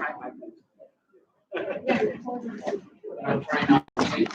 try my best. I'm trying not to.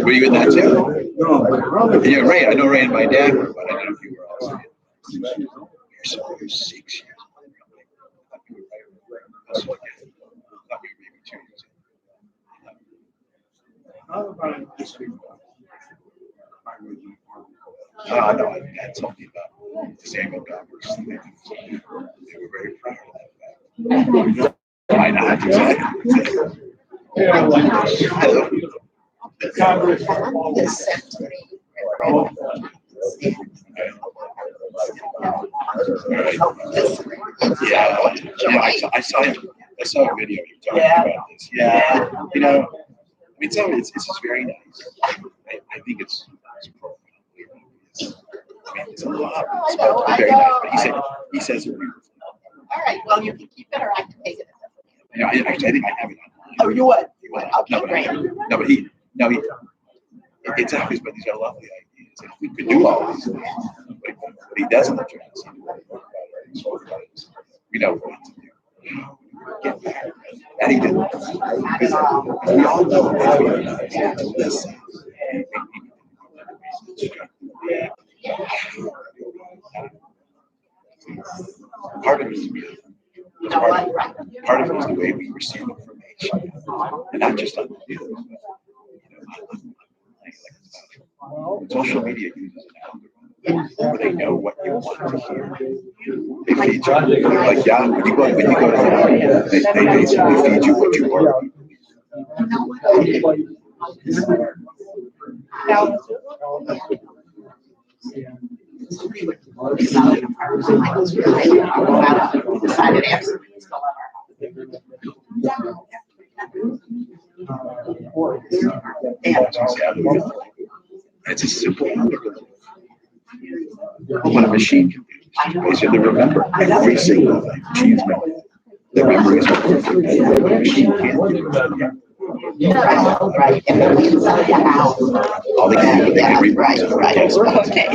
Were you in that too? No. Yeah, Ray. I know Ray and my dad were, but I don't know if you were also. You're 6 years old. No, Dad told me about disabled doctors. They were very proud of that. Why not? Hello. I saw a video you talking about this. Yeah, you know, I mean, it's just very nice. I think it's profound. It's a lot. It's very nice, but he says it. All right. Well, you can keep it, or I can take it. Yeah, I think I have it online. Oh, you would? Okay, great. It's obvious, but these are lovely ideas. And we could do all these things, but he doesn't address it. We know what to do. Get back. And he didn't. We all know that. Listen. Part of it is real. Part of it is the way we receive information, and not just on the news. Social media uses an algorithm, but they know what you want to hear. They feed you. Like Yahoo, when you go to Yahoo, they basically feed you what you already. Decided absolutely it's a simple algorithm. What a machine can do. Basically, remember every single thing. Machines know the memory is perfect. The machine can't do it. Right. And then we tell you how. All they can do, they can rewrite it. Right. Okay.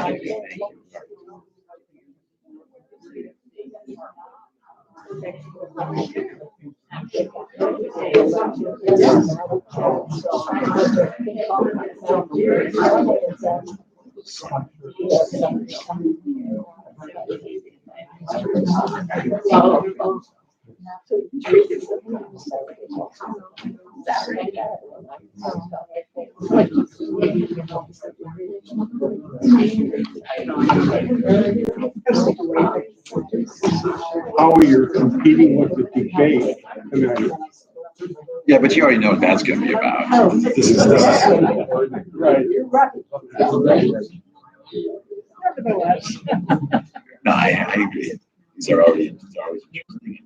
How you're competing with the debate tonight. Yeah, but you already know what that's going to be about. This is right. No, I agree. These are always interesting.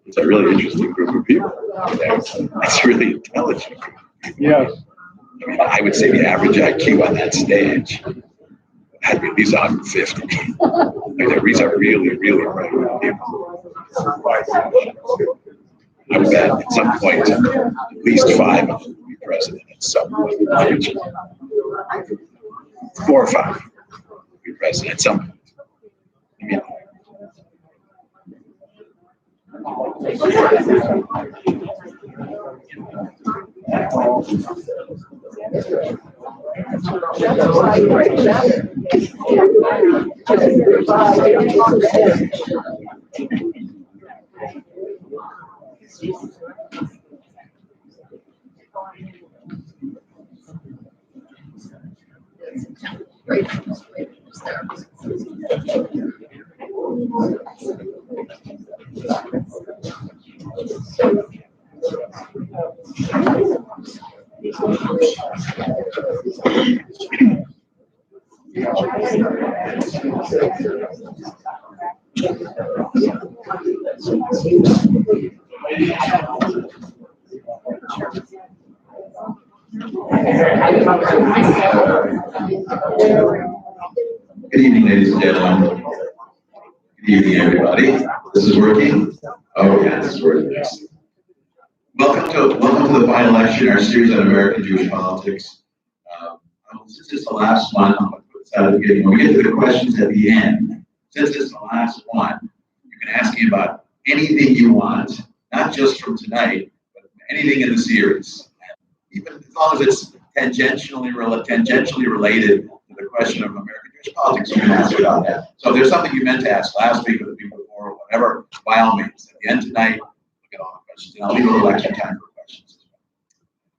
It's a really interesting group of people. It's really intelligent. Yes. I mean, I would say the average IQ on that stage had to be at least 150. Like, these are really, really bright people. I would bet at some point at least 5 of them will be president at some point in the future. 4 or 5 will be president at some point. I mean, Good evening, ladies and gentlemen. Good evening, everybody. This is working? Oh, yeah, this is working. Welcome to the final lecture in our series on American Jewish politics. Since it's the last one, I'll put this out at the beginning. When we get to the questions at the end, since it's the last one, you can ask me about anything you want, not just from tonight, but anything in the series. Even as long as it's tangentially related to the question of American Jewish politics, you can ask about that. So if there's something you meant to ask last week or the week before, or whatever, by all means. At the end tonight, look at all the questions, and I'll leave a little extra time for questions as well.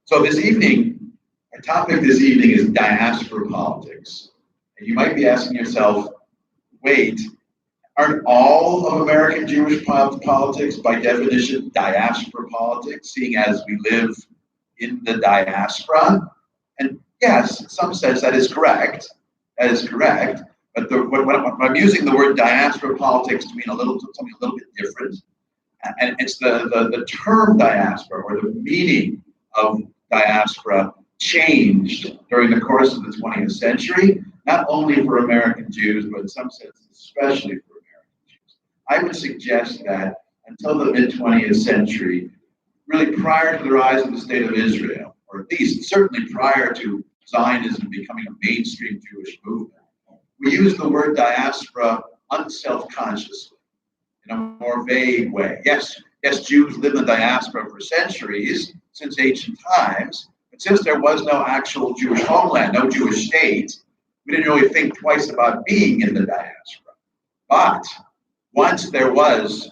So this evening, our topic this evening is diaspora politics. And you might be asking yourself, wait, aren't all of American Jewish politics by definition diaspora politics, seeing as we live in the diaspora? And yes, in some sense that is correct. That is correct. But when I'm using the word diaspora politics to mean something a little bit different, and it's the term diaspora or the meaning of diaspora changed during the course of the 20th century, not only for American Jews, but in some sense, especially for American Jews. I would suggest that until the mid-20th century, really prior to the rise of the State of Israel, or at least certainly prior to Zionism becoming a mainstream Jewish movement, we use the word diaspora unselfconsciously, in a more vague way. Yes, Jews lived in the diaspora for centuries, since ancient times, but since there was no actual Jewish homeland, no Jewish state, we didn't really think twice about being in the diaspora. But once there was,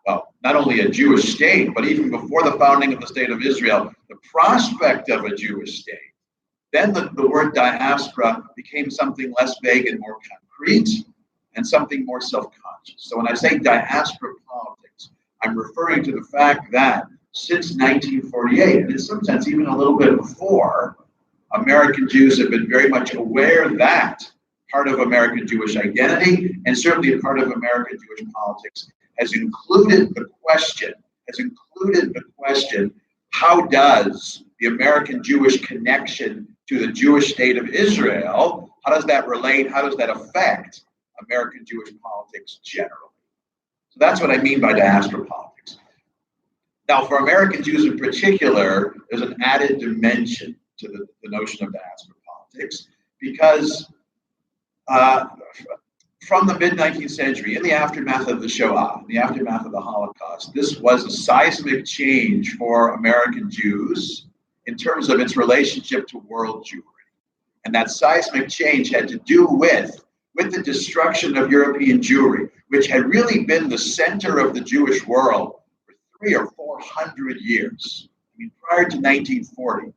well, not only a Jewish state, but even before the founding of the State of Israel, the prospect of a Jewish state, then the word diaspora became something less vague and more concrete, and something more self-conscious. So when I say diaspora politics, I'm referring to the fact that since 1948, and in some sense even a little bit before, American Jews have been very much aware that part of American Jewish identity, and certainly a part of American Jewish politics, has included the question, how does the American Jewish connection to the Jewish state of Israel, how does that relate, how does that affect American Jewish politics generally? So that's what I mean by diaspora politics. Now, for American Jews in particular, there's an added dimension to the notion of diaspora politics, because from the mid-19th century, in the aftermath of the Shoah, in the aftermath of the Holocaust, this was a seismic change for American Jews in terms of its relationship to world Jewry. And that seismic change had to do with the destruction of European Jewry, which had really been the center of the Jewish world for 300 or 400 years. I mean, prior to 1940.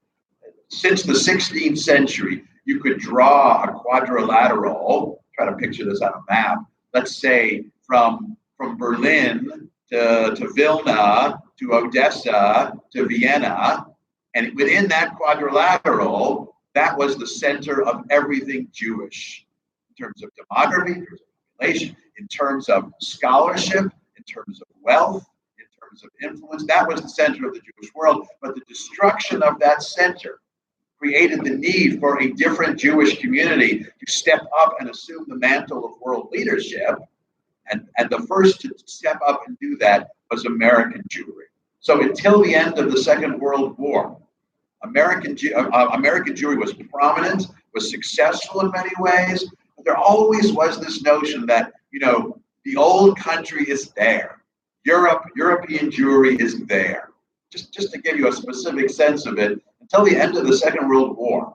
Since the 16th century, you could draw a quadrilateral, try to picture this on a map, let's say from Berlin to Vilna, to Odessa, to Vienna, and within that quadrilateral, that was the center of everything Jewish, in terms of demography, in terms of population, in terms of scholarship, in terms of wealth, in terms of influence. That was the center of the Jewish world. But the destruction of that center created the need for a different Jewish community to step up and assume the mantle of world leadership. And the first to step up and do that was American Jewry. So until the end of the Second World War, American Jewry was prominent, was successful in many ways, but there always was this notion that, the old country is there. European Jewry is there. Just to give you a specific sense of it, in until the end of the Second World War,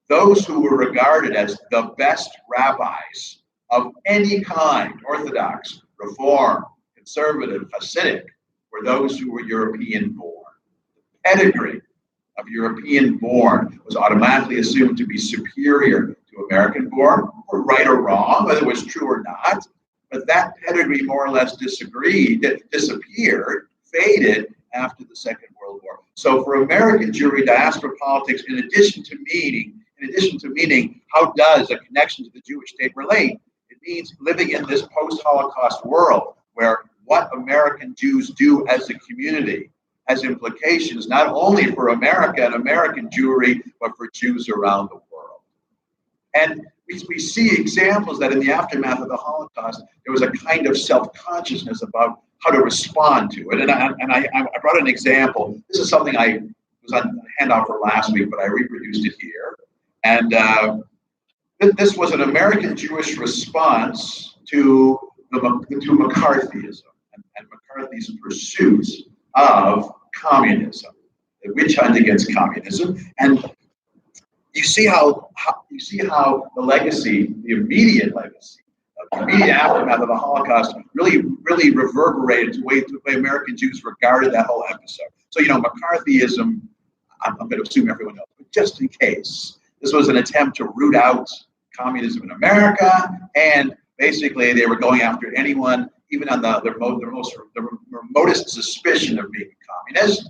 those who were regarded as the best rabbis of any kind, Orthodox, Reform, Conservative, Hasidic, were those who were European-born. The pedigree of European-born was automatically assumed to be superior to American-born, or right or wrong, whether it was true or not. But that pedigree more or less disappeared, faded after the Second World War. So for American Jewry, diaspora politics, in addition to meaning how does a connection to the Jewish state relate, it means living in this post-Holocaust world where what American Jews do as a community has implications not only for America and American Jewry, but for Jews around the world. And we see examples that in the aftermath of the Holocaust, there was a kind of self-consciousness about how to respond to it. And I brought an example. This is something I was on handout for last week, but I reproduced it here. And this was an American Jewish response to McCarthyism and McCarthy's pursuit of communism, the witch hunt against communism. And you see how the legacy, the immediate legacy, the immediate aftermath of the Holocaust really reverberated the way American Jews regarded that whole episode. So, McCarthyism, I'm going to assume everyone knows, but just in case, this was an attempt to root out communism in America, and basically they were going after anyone, even on the remotest suspicion of being a communist.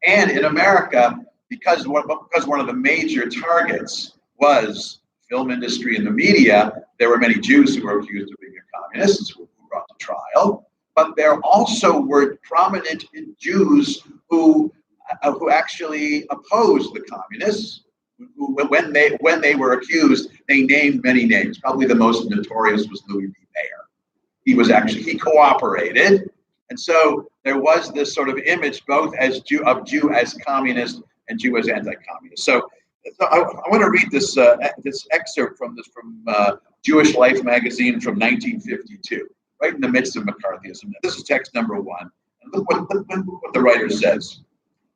And in America, because one of the major targets was film industry and the media, there were many Jews who were accused of being a communist, who were brought to trial. But there also were prominent Jews who actually opposed the communists. Who, when they were accused, they named many names. Probably the most notorious was Louis B. Mayer. He cooperated, and so there was this sort of image both as Jew as communist and Jew as anti-communist. So I want to read this excerpt from Jewish Life magazine from 1952, right in the midst of McCarthyism. This is text number 1. And look what the writer says.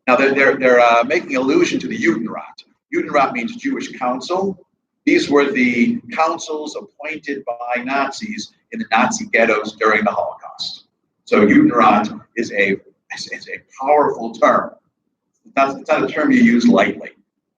Now they're making allusion to the Judenrat. Judenrat means Jewish council. These were the councils appointed by Nazis in the Nazi ghettos during the Holocaust. So Judenrat is a powerful term. It's not a term you use lightly,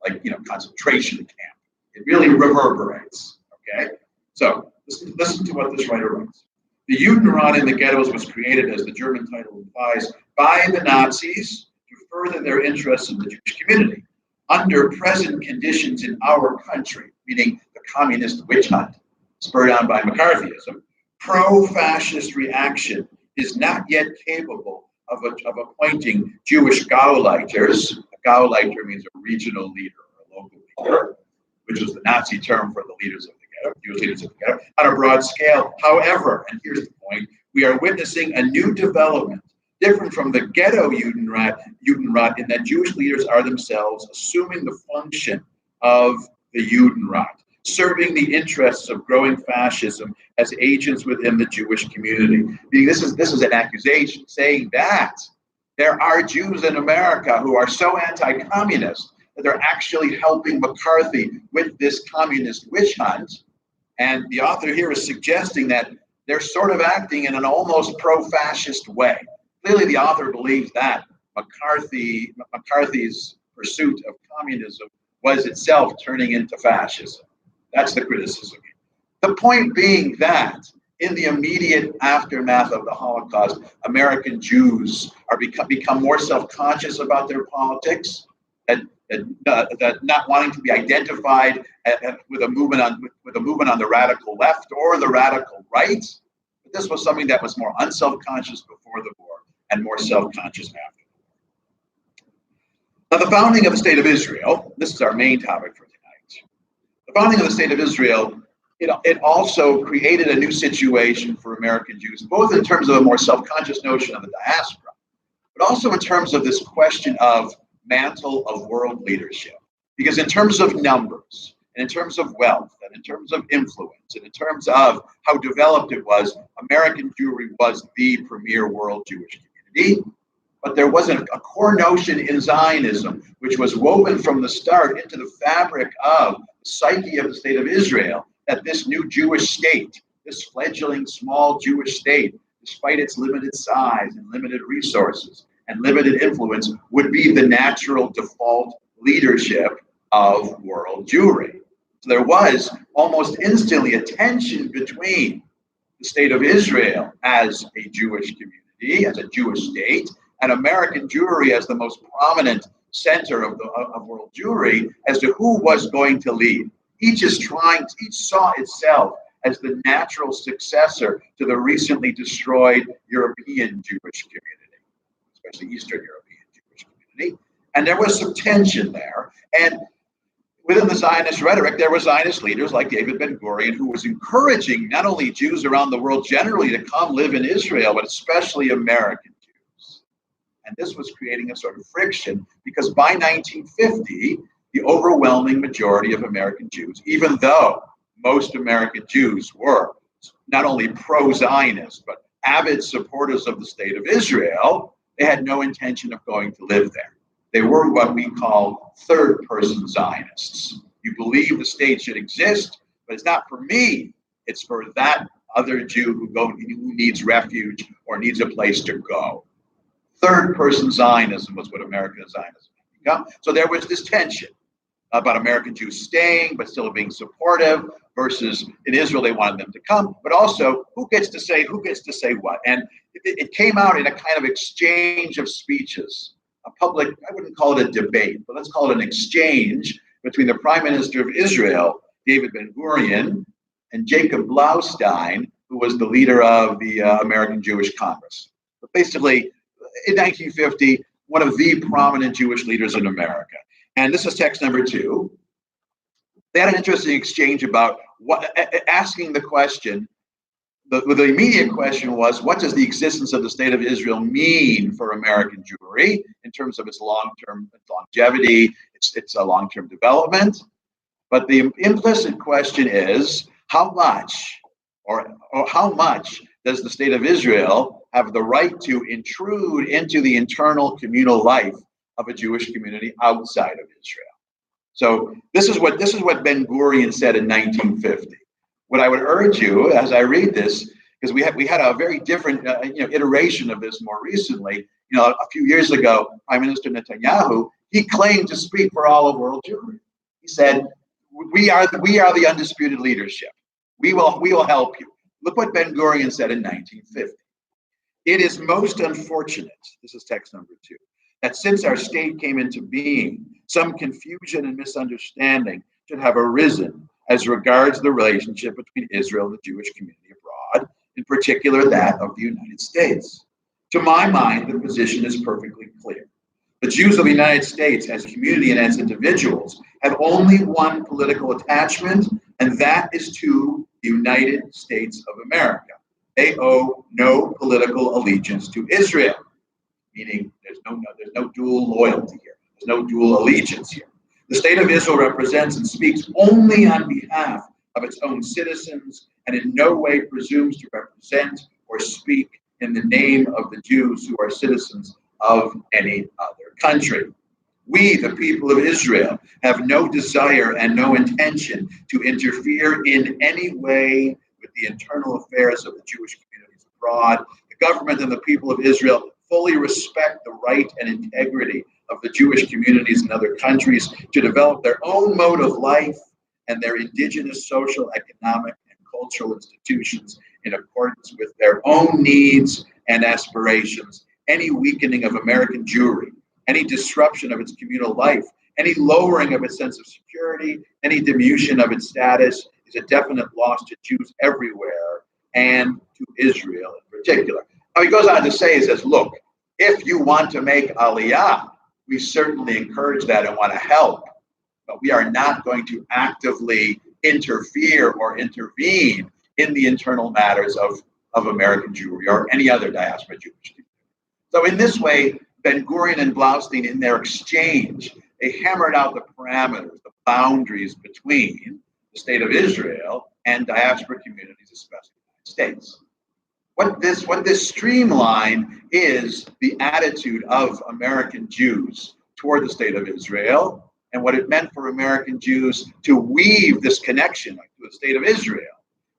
like concentration camp. It really reverberates. Okay, so listen to what this writer writes. The Judenrat in the ghettos was created, as the German title implies, by the Nazis to further their interests in the Jewish community. Under present conditions in our country, meaning the communist witch hunt spurred on by McCarthyism, pro-fascist reaction is not yet capable of appointing Jewish Gauleiters. A Gauleiter means a regional leader or a local leader, which was the Nazi term for the leaders of the ghetto, Jewish leaders of the ghetto, on a broad scale. However, and here's the point, we are witnessing a new development different from the ghetto Judenrat in that Jewish leaders are themselves assuming the function of the Judenrat, serving the interests of growing fascism as agents within the Jewish community. This is an accusation saying that there are Jews in America who are so anti-communist that they're actually helping McCarthy with this communist witch hunt. And the author here is suggesting that they're sort of acting in an almost pro-fascist way. Clearly, the author believes that McCarthy's pursuit of communism was itself turning into fascism. That's the criticism. The point being that in the immediate aftermath of the Holocaust, American Jews are become more self-conscious about their politics, that not wanting to be identified with a movement on the radical left or the radical right. But this was something that was more unself-conscious before the war and more self-conscious after the war. Now, the founding of the State of Israel, this is our main topic for tonight. The founding of the State of Israel, it also created a new situation for American Jews, both in terms of a more self-conscious notion of the diaspora, but also in terms of this question of mantle of world leadership. Because in terms of numbers, and in terms of wealth, and in terms of influence, and in terms of how developed it was, American Jewry was the premier world Jewish community. But there was a core notion in Zionism, which was woven from the start into the fabric of the psyche of the state of Israel, that this new Jewish state, this fledgling small Jewish state, despite its limited size and limited resources and limited influence, would be the natural default leadership of world Jewry. So there was almost instantly a tension between the state of Israel as a Jewish community, as a Jewish state, and American Jewry as the most prominent center of world Jewry, as to who was going to lead. Each saw itself as the natural successor to the recently destroyed European Jewish community, especially Eastern European Jewish community. And there was some tension there. And within the Zionist rhetoric, there were Zionist leaders like David Ben-Gurion, who was encouraging not only Jews around the world generally to come live in Israel, but especially American Jews. And this was creating a sort of friction, because by 1950, the overwhelming majority of American Jews, even though most American Jews were not only pro-Zionist, but avid supporters of the state of Israel, they had no intention of going to live there. They were what we call third-person Zionists. You believe the state should exist, but it's not for me. It's for that other Jew who needs refuge or needs a place to go. Third-person Zionism was what American Zionism became. So there was this tension about American Jews staying but still being supportive, versus in Israel they wanted them to come, but also who gets to say what. And it came out in a kind of exchange of speeches. A public, I wouldn't call it a debate, but let's call it an exchange between the Prime Minister of Israel, David Ben-Gurion, and Jacob Blaustein, who was the leader of the American Jewish Congress. But basically, in 1950, one of the prominent Jewish leaders in America. And this is text number 2. They had an interesting exchange about asking the question. The immediate question was, what does the existence of the state of Israel mean for American Jewry in terms of its long-term longevity, its long-term development? But the implicit question is, how much does the state of Israel have the right to intrude into the internal communal life of a Jewish community outside of Israel? So this is what Ben-Gurion said in 1950. What I would urge you as I read this, because we had a very different iteration of this more recently. A few years ago, Prime Minister Netanyahu, he claimed to speak for all of world Jewry. He said, "We are the undisputed leadership. We will help you." Look what Ben-Gurion said in 1950. "It is most unfortunate," this is text number 2, "that since our state came into being, some confusion and misunderstanding should have arisen as regards the relationship between Israel and the Jewish community abroad, in particular that of the United States. To my mind, the position is perfectly clear. The Jews of the United States as a community and as individuals have only one political attachment, and that is to the United States of America. They owe no political allegiance to Israel," meaning there's no dual loyalty here. There's no dual allegiance here. "The state of Israel represents and speaks only on behalf of its own citizens and in no way presumes to represent or speak in the name of the Jews who are citizens of any other country. We, the people of Israel, have no desire and no intention to interfere in any way with the internal affairs of the Jewish communities abroad. The government and the people of Israel fully respect the right and integrity of the Jewish communities in other countries to develop their own mode of life and their indigenous social, economic, and cultural institutions in accordance with their own needs and aspirations. Any weakening of American Jewry, any disruption of its communal life, any lowering of its sense of security, any diminution of its status is a definite loss to Jews everywhere and to Israel in particular." Now he goes on to say, he says, look, if you want to make Aliyah, we certainly encourage that and want to help, but we are not going to actively interfere or intervene in the internal matters of American Jewry or any other diaspora Jewish community. So in this way, Ben-Gurion and Blaustein, in their exchange, they hammered out the parameters, the boundaries between the state of Israel and diaspora communities, especially the United States. what this streamline is the attitude of American Jews toward the state of Israel, and what it meant for American Jews to weave this connection to the state of Israel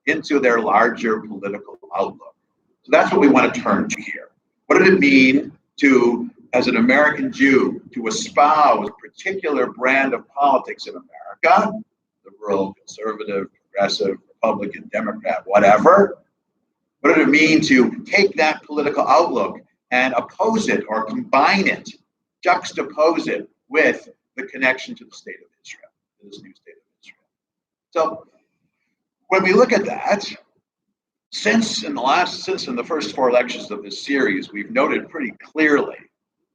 into their larger political outlook. So that's what we want to turn to here. What did it mean to, as an American Jew, to espouse a particular brand of politics in America, liberal, conservative, progressive, Republican, Democrat, whatever? What did it mean to take that political outlook and oppose it or combine it, juxtapose it with the connection to the state of Israel, to this new state of Israel? So when we look at that, since in the first 4 lectures of this series, we've noted pretty clearly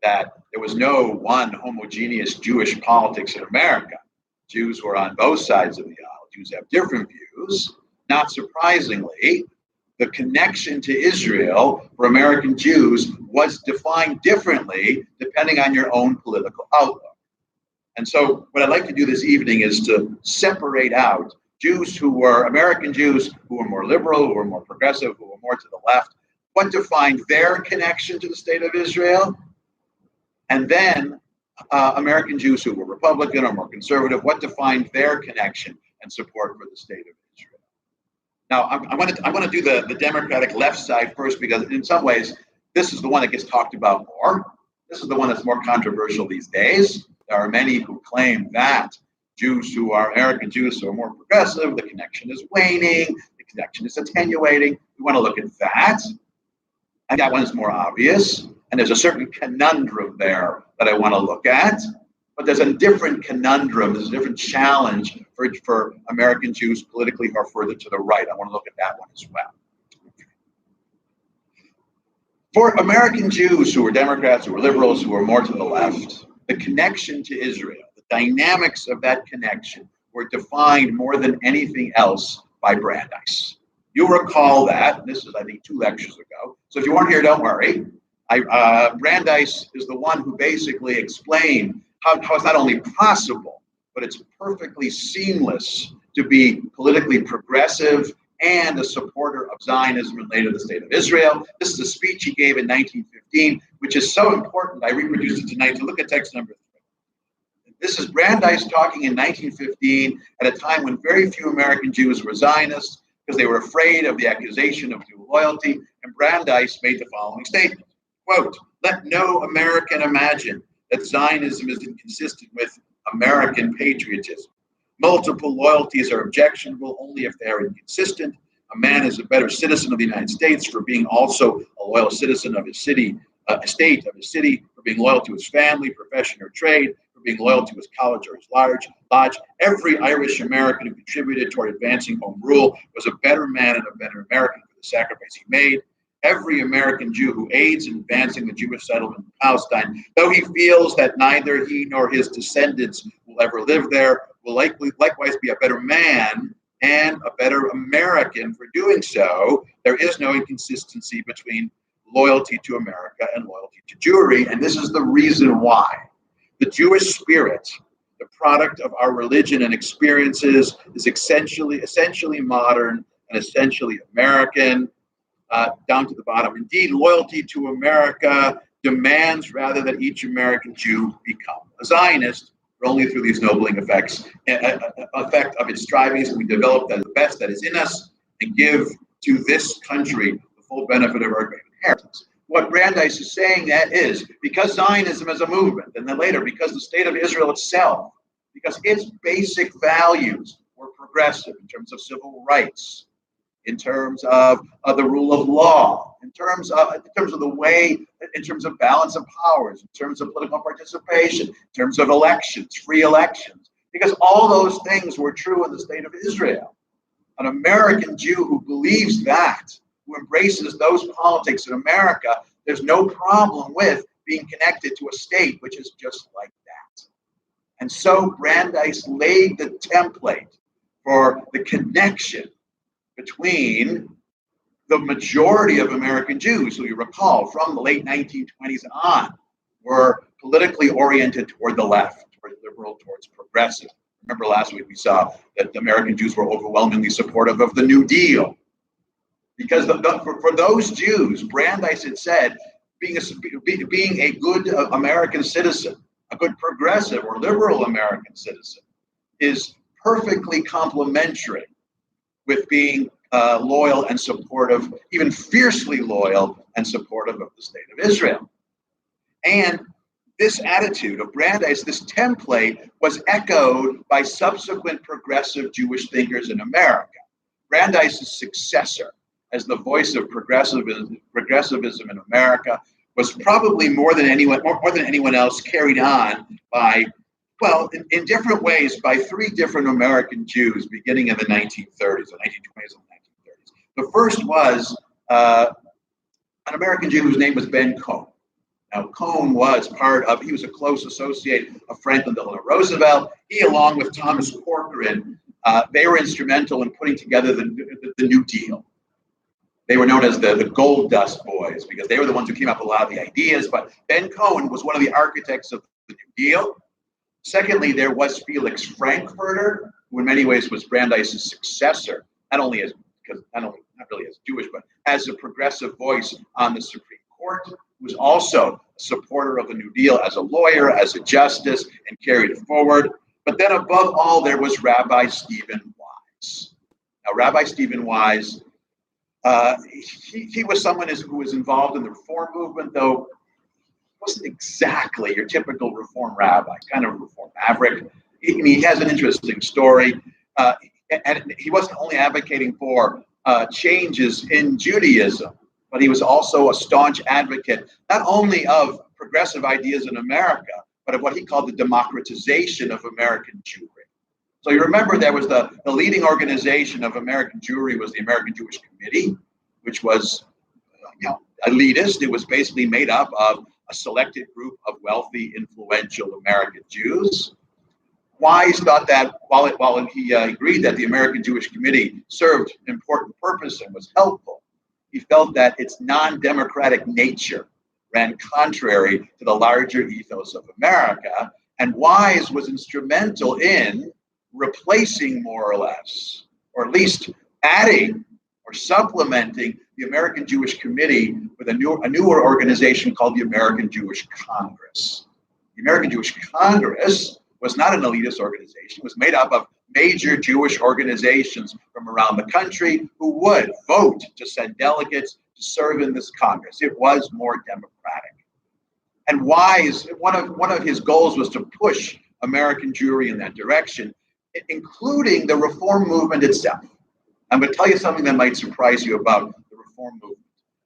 that there was no one homogeneous Jewish politics in America. Jews were on both sides of the aisle. Jews have different views. Not surprisingly, the connection to Israel for American Jews was defined differently depending on your own political outlook. And so what I'd like to do this evening is to separate out Jews who were American Jews who were more liberal, who were more progressive, who were more to the left, what defined their connection to the state of Israel, and then American Jews who were Republican or more conservative, what defined their connection and support for the state of Israel. Now, I want to do the Democratic left side first, because in some ways, this is the one that gets talked about more. This is the one that's more controversial these days. There are many who claim that Jews who are American Jews who are more progressive, the connection is waning, the connection is attenuating. We want to look at that. And that one is more obvious. And there's a certain conundrum there that I want to look at. But there's a different conundrum, there's a different challenge for American Jews politically who are further to the right. I want to look at that one as well. For American Jews who were Democrats, who were liberals, who were more to the left, the connection to Israel, the dynamics of that connection were defined more than anything else by Brandeis. You'll recall that, this is I think 2 lectures ago, so if you weren't here, don't worry. Brandeis is the one who basically explained how it's not only possible, but it's perfectly seamless to be politically progressive and a supporter of Zionism and later the state of Israel. This is a speech he gave in 1915, which is so important. I reproduced it tonight to look at text number 3. This is Brandeis talking in 1915 at a time when very few American Jews were Zionists because they were afraid of the accusation of dual loyalty. And Brandeis made the following statement, quote, "Let no American imagine that Zionism is inconsistent with American patriotism. Multiple loyalties are objectionable only if they are inconsistent. A man is a better citizen of the United States for being also a loyal citizen of his city, for being loyal to his family, profession, or trade, for being loyal to his college or his lodge. Every Irish American who contributed toward advancing home rule was a better man and a better American for the sacrifice he made. Every American Jew who aids in advancing the Jewish settlement in Palestine, though he feels that neither he nor his descendants will ever live there, will likewise be a better man and a better American for doing so. There is no inconsistency between loyalty to America and loyalty to Jewry, and this is the reason why. The Jewish spirit, the product of our religion and experiences, is essentially modern and essentially American. Down to the bottom. Indeed, loyalty to America demands rather that each American Jew become a Zionist, for only through these nobling effect of its strivings can we develop the best that is in us and give to this country the full benefit of our great inheritance." What Brandeis is saying that is, because Zionism is a movement, and then later, because the state of Israel itself, because its basic values were progressive in terms of civil rights, in terms of the rule of law, in terms of the way, in terms of balance of powers, in terms of political participation, in terms of elections, free elections, because all those things were true in the state of Israel. An American Jew who believes that, who embraces those politics in America, there's no problem with being connected to a state which is just like that. And so Brandeis laid the template for the connection between the majority of American Jews, who you recall from the late 1920s and on, were politically oriented toward the left, toward liberal, towards progressive. Remember last week we saw that the American Jews were overwhelmingly supportive of the New Deal. Because for those Jews, Brandeis had said, being a good American citizen, a good progressive or liberal American citizen, is perfectly complementary with being loyal and supportive, even fiercely loyal and supportive of the state of Israel. And this attitude of Brandeis, this template, was echoed by subsequent progressive Jewish thinkers in America. Brandeis' successor as the voice of progressivism in America was probably more than anyone else carried on by, well, in different ways, by three different American Jews beginning in the 1930s, the 1920s and 1930s. The first was an American Jew whose name was Ben Cohen. Now, Cohen was he was a close associate of Franklin Delano Roosevelt. He, along with Thomas Corcoran, they were instrumental in putting together the New Deal. They were known as the Gold Dust Boys because they were the ones who came up with a lot of the ideas. But Ben Cohen was one of the architects of the New Deal. Secondly, there was Felix Frankfurter, who in many ways was Brandeis' successor, not really as Jewish, but as a progressive voice on the Supreme Court, who was also a supporter of the New Deal as a lawyer, as a justice, and carried it forward. But then above all, there was Rabbi Stephen Wise. Now, Rabbi Stephen Wise, he was someone who was involved in the reform movement, though wasn't exactly your typical reform rabbi, kind of reform maverick. He has an interesting story. And he wasn't only advocating for changes in Judaism, but he was also a staunch advocate, not only of progressive ideas in America, but of what he called the democratization of American Jewry. So you remember there was the leading organization of American Jewry was the American Jewish Committee, which was elitist. It was basically made up of a selected group of wealthy, influential American Jews. Wise thought that while he agreed that the American Jewish Committee served an important purpose and was helpful, he felt that its non-democratic nature ran contrary to the larger ethos of America, and Wise was instrumental in replacing, more or less, or at least adding or supplementing the American Jewish Committee with a newer organization called the American Jewish Congress. The American Jewish Congress was not an elitist organization. It was made up of major Jewish organizations from around the country who would vote to send delegates to serve in this Congress. It was more democratic. And Wise, one of his goals was to push American Jewry in that direction, including the reform movement itself. I'm going to tell you something that might surprise you about the reform movement.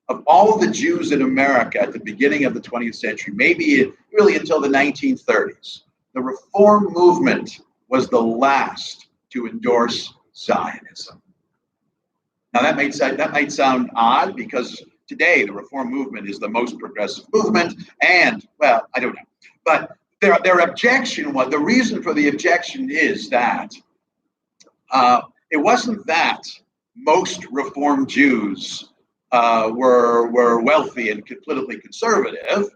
Of all the Jews in America at the beginning of the 20th century, maybe really until the 1930s, the reform movement was the last to endorse Zionism. Now that might sound odd because today the reform movement is the most progressive movement, and well, I don't know. But their objection was, the reason for the objection is that it wasn't that most Reform Jews were wealthy and politically conservative,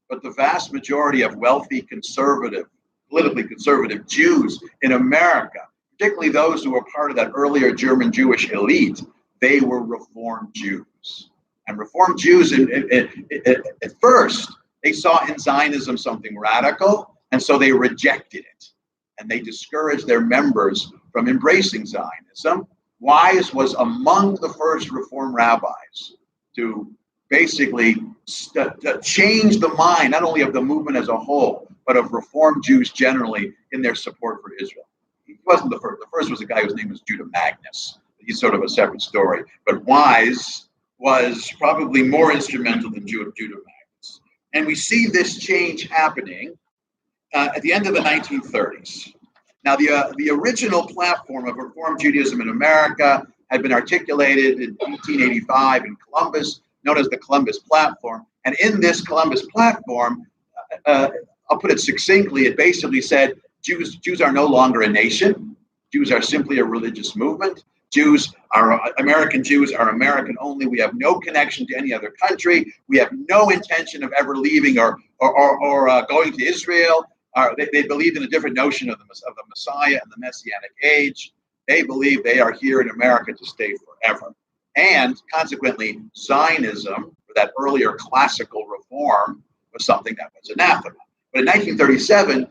but the vast majority of wealthy, politically conservative Jews in America, particularly those who were part of that earlier German Jewish elite, they were Reform Jews. And Reform Jews, at first, they saw in Zionism something radical, and so they rejected it. And they discouraged their members from embracing Zionism. Wise was among the first Reform rabbis to basically change the mind, not only of the movement as a whole, but of Reform Jews generally in their support for Israel. He wasn't the first. The first was a guy whose name was Judah Magnus. He's sort of a separate story. But Wise was probably more instrumental than Judah Magnus. And we see this change happening at the end of the 1930s. Now, the original platform of Reform Judaism in America had been articulated in 1885 in Columbus, known as the Columbus Platform. And in this Columbus Platform, I'll put it succinctly, it basically said Jews are no longer a nation. Jews are simply a religious movement. American Jews are American only. We have no connection to any other country. We have no intention of ever leaving or going to Israel. They believed in a different notion of the Messiah and the Messianic age. They believe they are here in America to stay forever. And consequently, Zionism, or that earlier classical reform, was something that was anathema. But in 1937,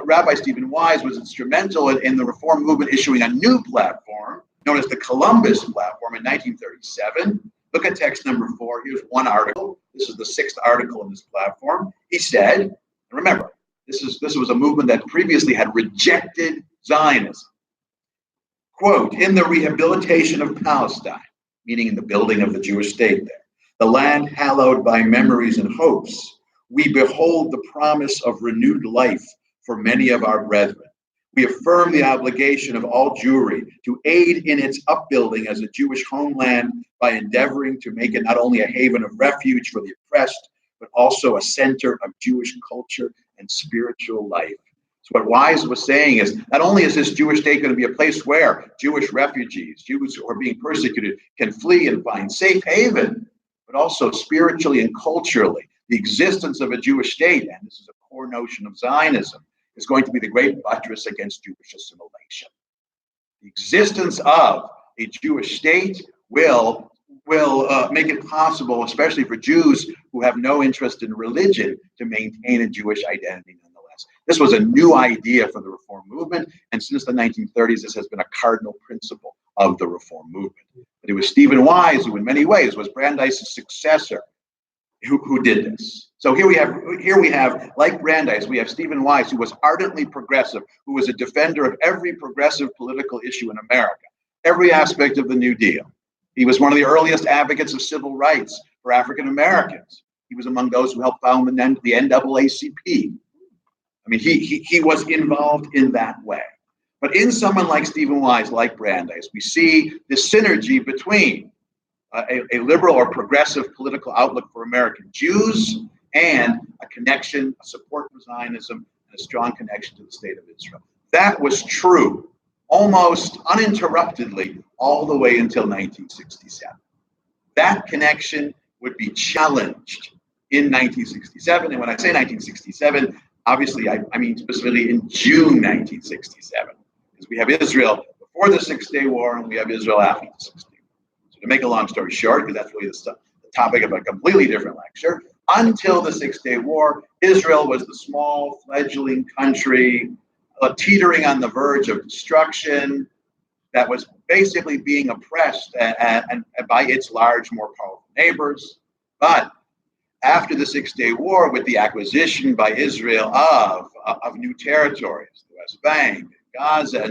Rabbi Stephen Wise was instrumental in the reform movement issuing a new platform known as the Columbus Platform in 1937. Look at text number 4. Here's one article. This is the 6th article in this platform. He said, and remember, this was a movement that previously had rejected Zionism. Quote, in the rehabilitation of Palestine, meaning in the building of the Jewish state there, the land hallowed by memories and hopes, we behold the promise of renewed life for many of our brethren. We affirm the obligation of all Jewry to aid in its upbuilding as a Jewish homeland by endeavoring to make it not only a haven of refuge for the oppressed, but also a center of Jewish culture and spiritual life. So what Wise was saying is, not only is this Jewish state going to be a place where Jewish refugees, Jews who are being persecuted, can flee and find safe haven, but also spiritually and culturally, the existence of a Jewish state, and this is a core notion of Zionism, is going to be the great buttress against Jewish assimilation. The existence of a Jewish state will make it possible, especially for Jews who have no interest in religion, to maintain a Jewish identity nonetheless. This was a new idea for the Reform movement, and since the 1930s, this has been a cardinal principle of the Reform movement. But it was Stephen Wise who, in many ways, was Brandeis' successor, who did this. So here we have, like Brandeis, we have Stephen Wise, who was ardently progressive, who was a defender of every progressive political issue in America, every aspect of the New Deal. He was one of the earliest advocates of civil rights for African Americans. He was among those who helped found the NAACP. I mean, he was involved in that way. But in someone like Stephen Wise, like Brandeis, we see the synergy between a liberal or progressive political outlook for American Jews and a connection, a support for Zionism, and a strong connection to the state of Israel. That was true almost uninterruptedly all the way until 1967. That connection would be challenged in 1967. And when I say 1967, obviously I mean specifically in June 1967, because we have Israel before the Six-Day War and we have Israel after the Six-Day War. To make a long story short, because that's really the topic of a completely different lecture, until the Six-Day War, Israel was the small, fledgling country teetering on the verge of destruction that was basically being oppressed and by its large, more powerful neighbors. But after the Six-Day War, with the acquisition by Israel of new territories, the West Bank, Gaza,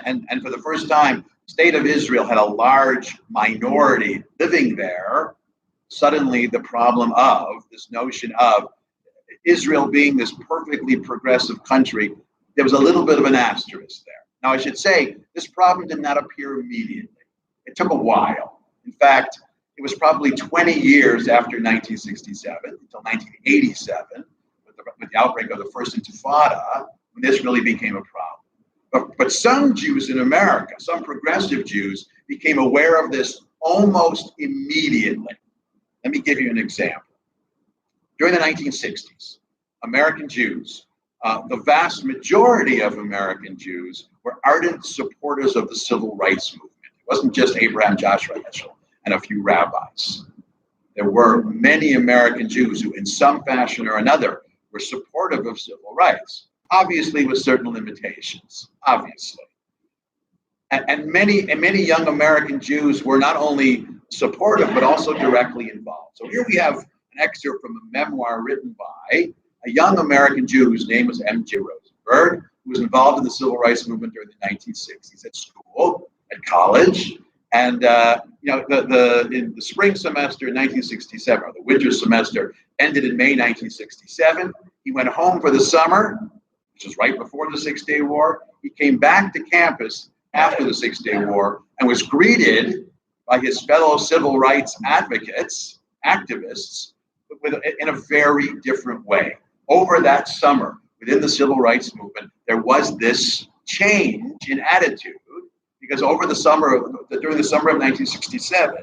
and for the first time, the state of Israel had a large minority living there. Suddenly, the problem of this notion of Israel being this perfectly progressive country, there was a little bit of an asterisk there. Now, I should say, this problem did not appear immediately. It took a while. In fact, it was probably 20 years after 1967, until 1987, with the outbreak of the First Intifada, when this really became a problem. But some Jews in America, some progressive Jews, became aware of this almost immediately. Let me give you an example. During the 1960s, American Jews, the vast majority of American Jews, were ardent supporters of the civil rights movement. It wasn't just Abraham Joshua Heschel and a few rabbis. There were many American Jews who, in some fashion or another, were supportive of civil rights. Obviously with certain limitations, obviously. And many young American Jews were not only supportive, but also directly involved. So here we have an excerpt from a memoir written by a young American Jew whose name was M.J. Rosenberg, who was involved in the civil rights movement during the 1960s at school, at college. And in the spring semester in 1967, or the winter semester, ended in May 1967. He went home for the summer, which was right before the Six-Day War. He came back to campus after the Six-Day War and was greeted by his fellow civil rights advocates, activists, in a very different way. Over that summer, within the civil rights movement, there was this change in attitude, because during the summer of 1967,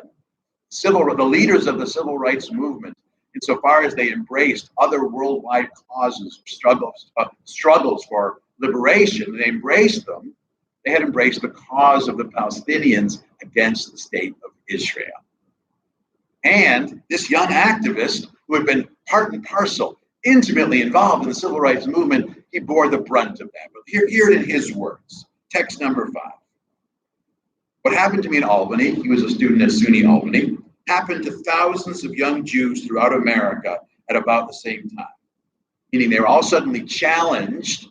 the leaders of the civil rights movement, insofar as they embraced other worldwide causes, struggles for liberation, they embraced them. They had embraced the cause of the Palestinians against the state of Israel. And this young activist, who had been part and parcel, intimately involved in the civil rights movement, he bore the brunt of that. But hear it in his words. Text number 5. What happened to me in Albany, he was a student at SUNY Albany, happened to thousands of young Jews throughout America at about the same time. Meaning they were all suddenly challenged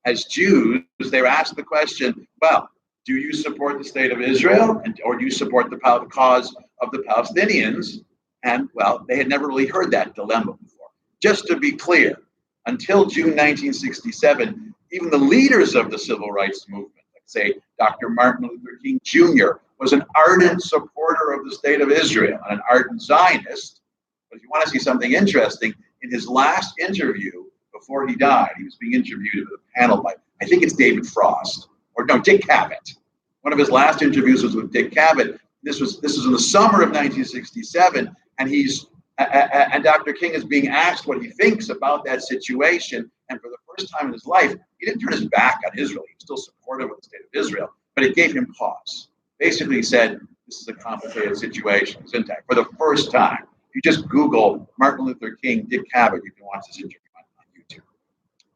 as Jews. They were asked the question, well, do you support the state of Israel, or do you support the cause of the Palestinians? And, well, they had never really heard that dilemma before. Just to be clear, until June 1967, even the leaders of the civil rights movement, like say Dr. Martin Luther King Jr., was an ardent supporter of the state of Israel, and an ardent Zionist. But if you want to see something interesting, in his last interview before he died, he was being interviewed with a panel by, I think it's David Frost, or no, Dick Cavett. One of his last interviews was with Dick Cavett. This was in the summer of 1967, and Dr. King is being asked what he thinks about that situation. And for the first time in his life, he didn't turn his back on Israel. He was still supportive of the state of Israel, but it gave him pause. Basically, he said, this is a complicated situation. Syntax. For the first time, if you just Google Martin Luther King, Dick Cavett, you can watch this interview on YouTube.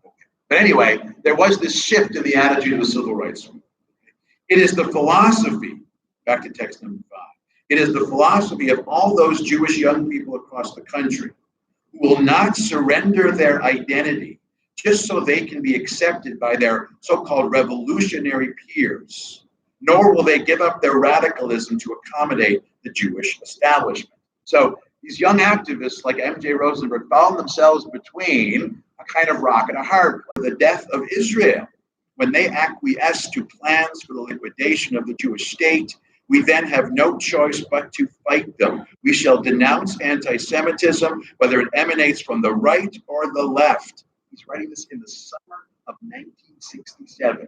Okay. But anyway, there was this shift in the attitude of the civil rights movement. It is the philosophy, back to text number 5, it is the philosophy of all those Jewish young people across the country who will not surrender their identity just so they can be accepted by their so-called revolutionary peers, nor will they give up their radicalism to accommodate the Jewish establishment. So these young activists like M.J. Rosenberg found themselves between a kind of rock and a hard place. The death of Israel, when they acquiesce to plans for the liquidation of the Jewish state, we then have no choice but to fight them. We shall denounce anti-Semitism, whether it emanates from the right or the left. He's writing this in the summer of 1967.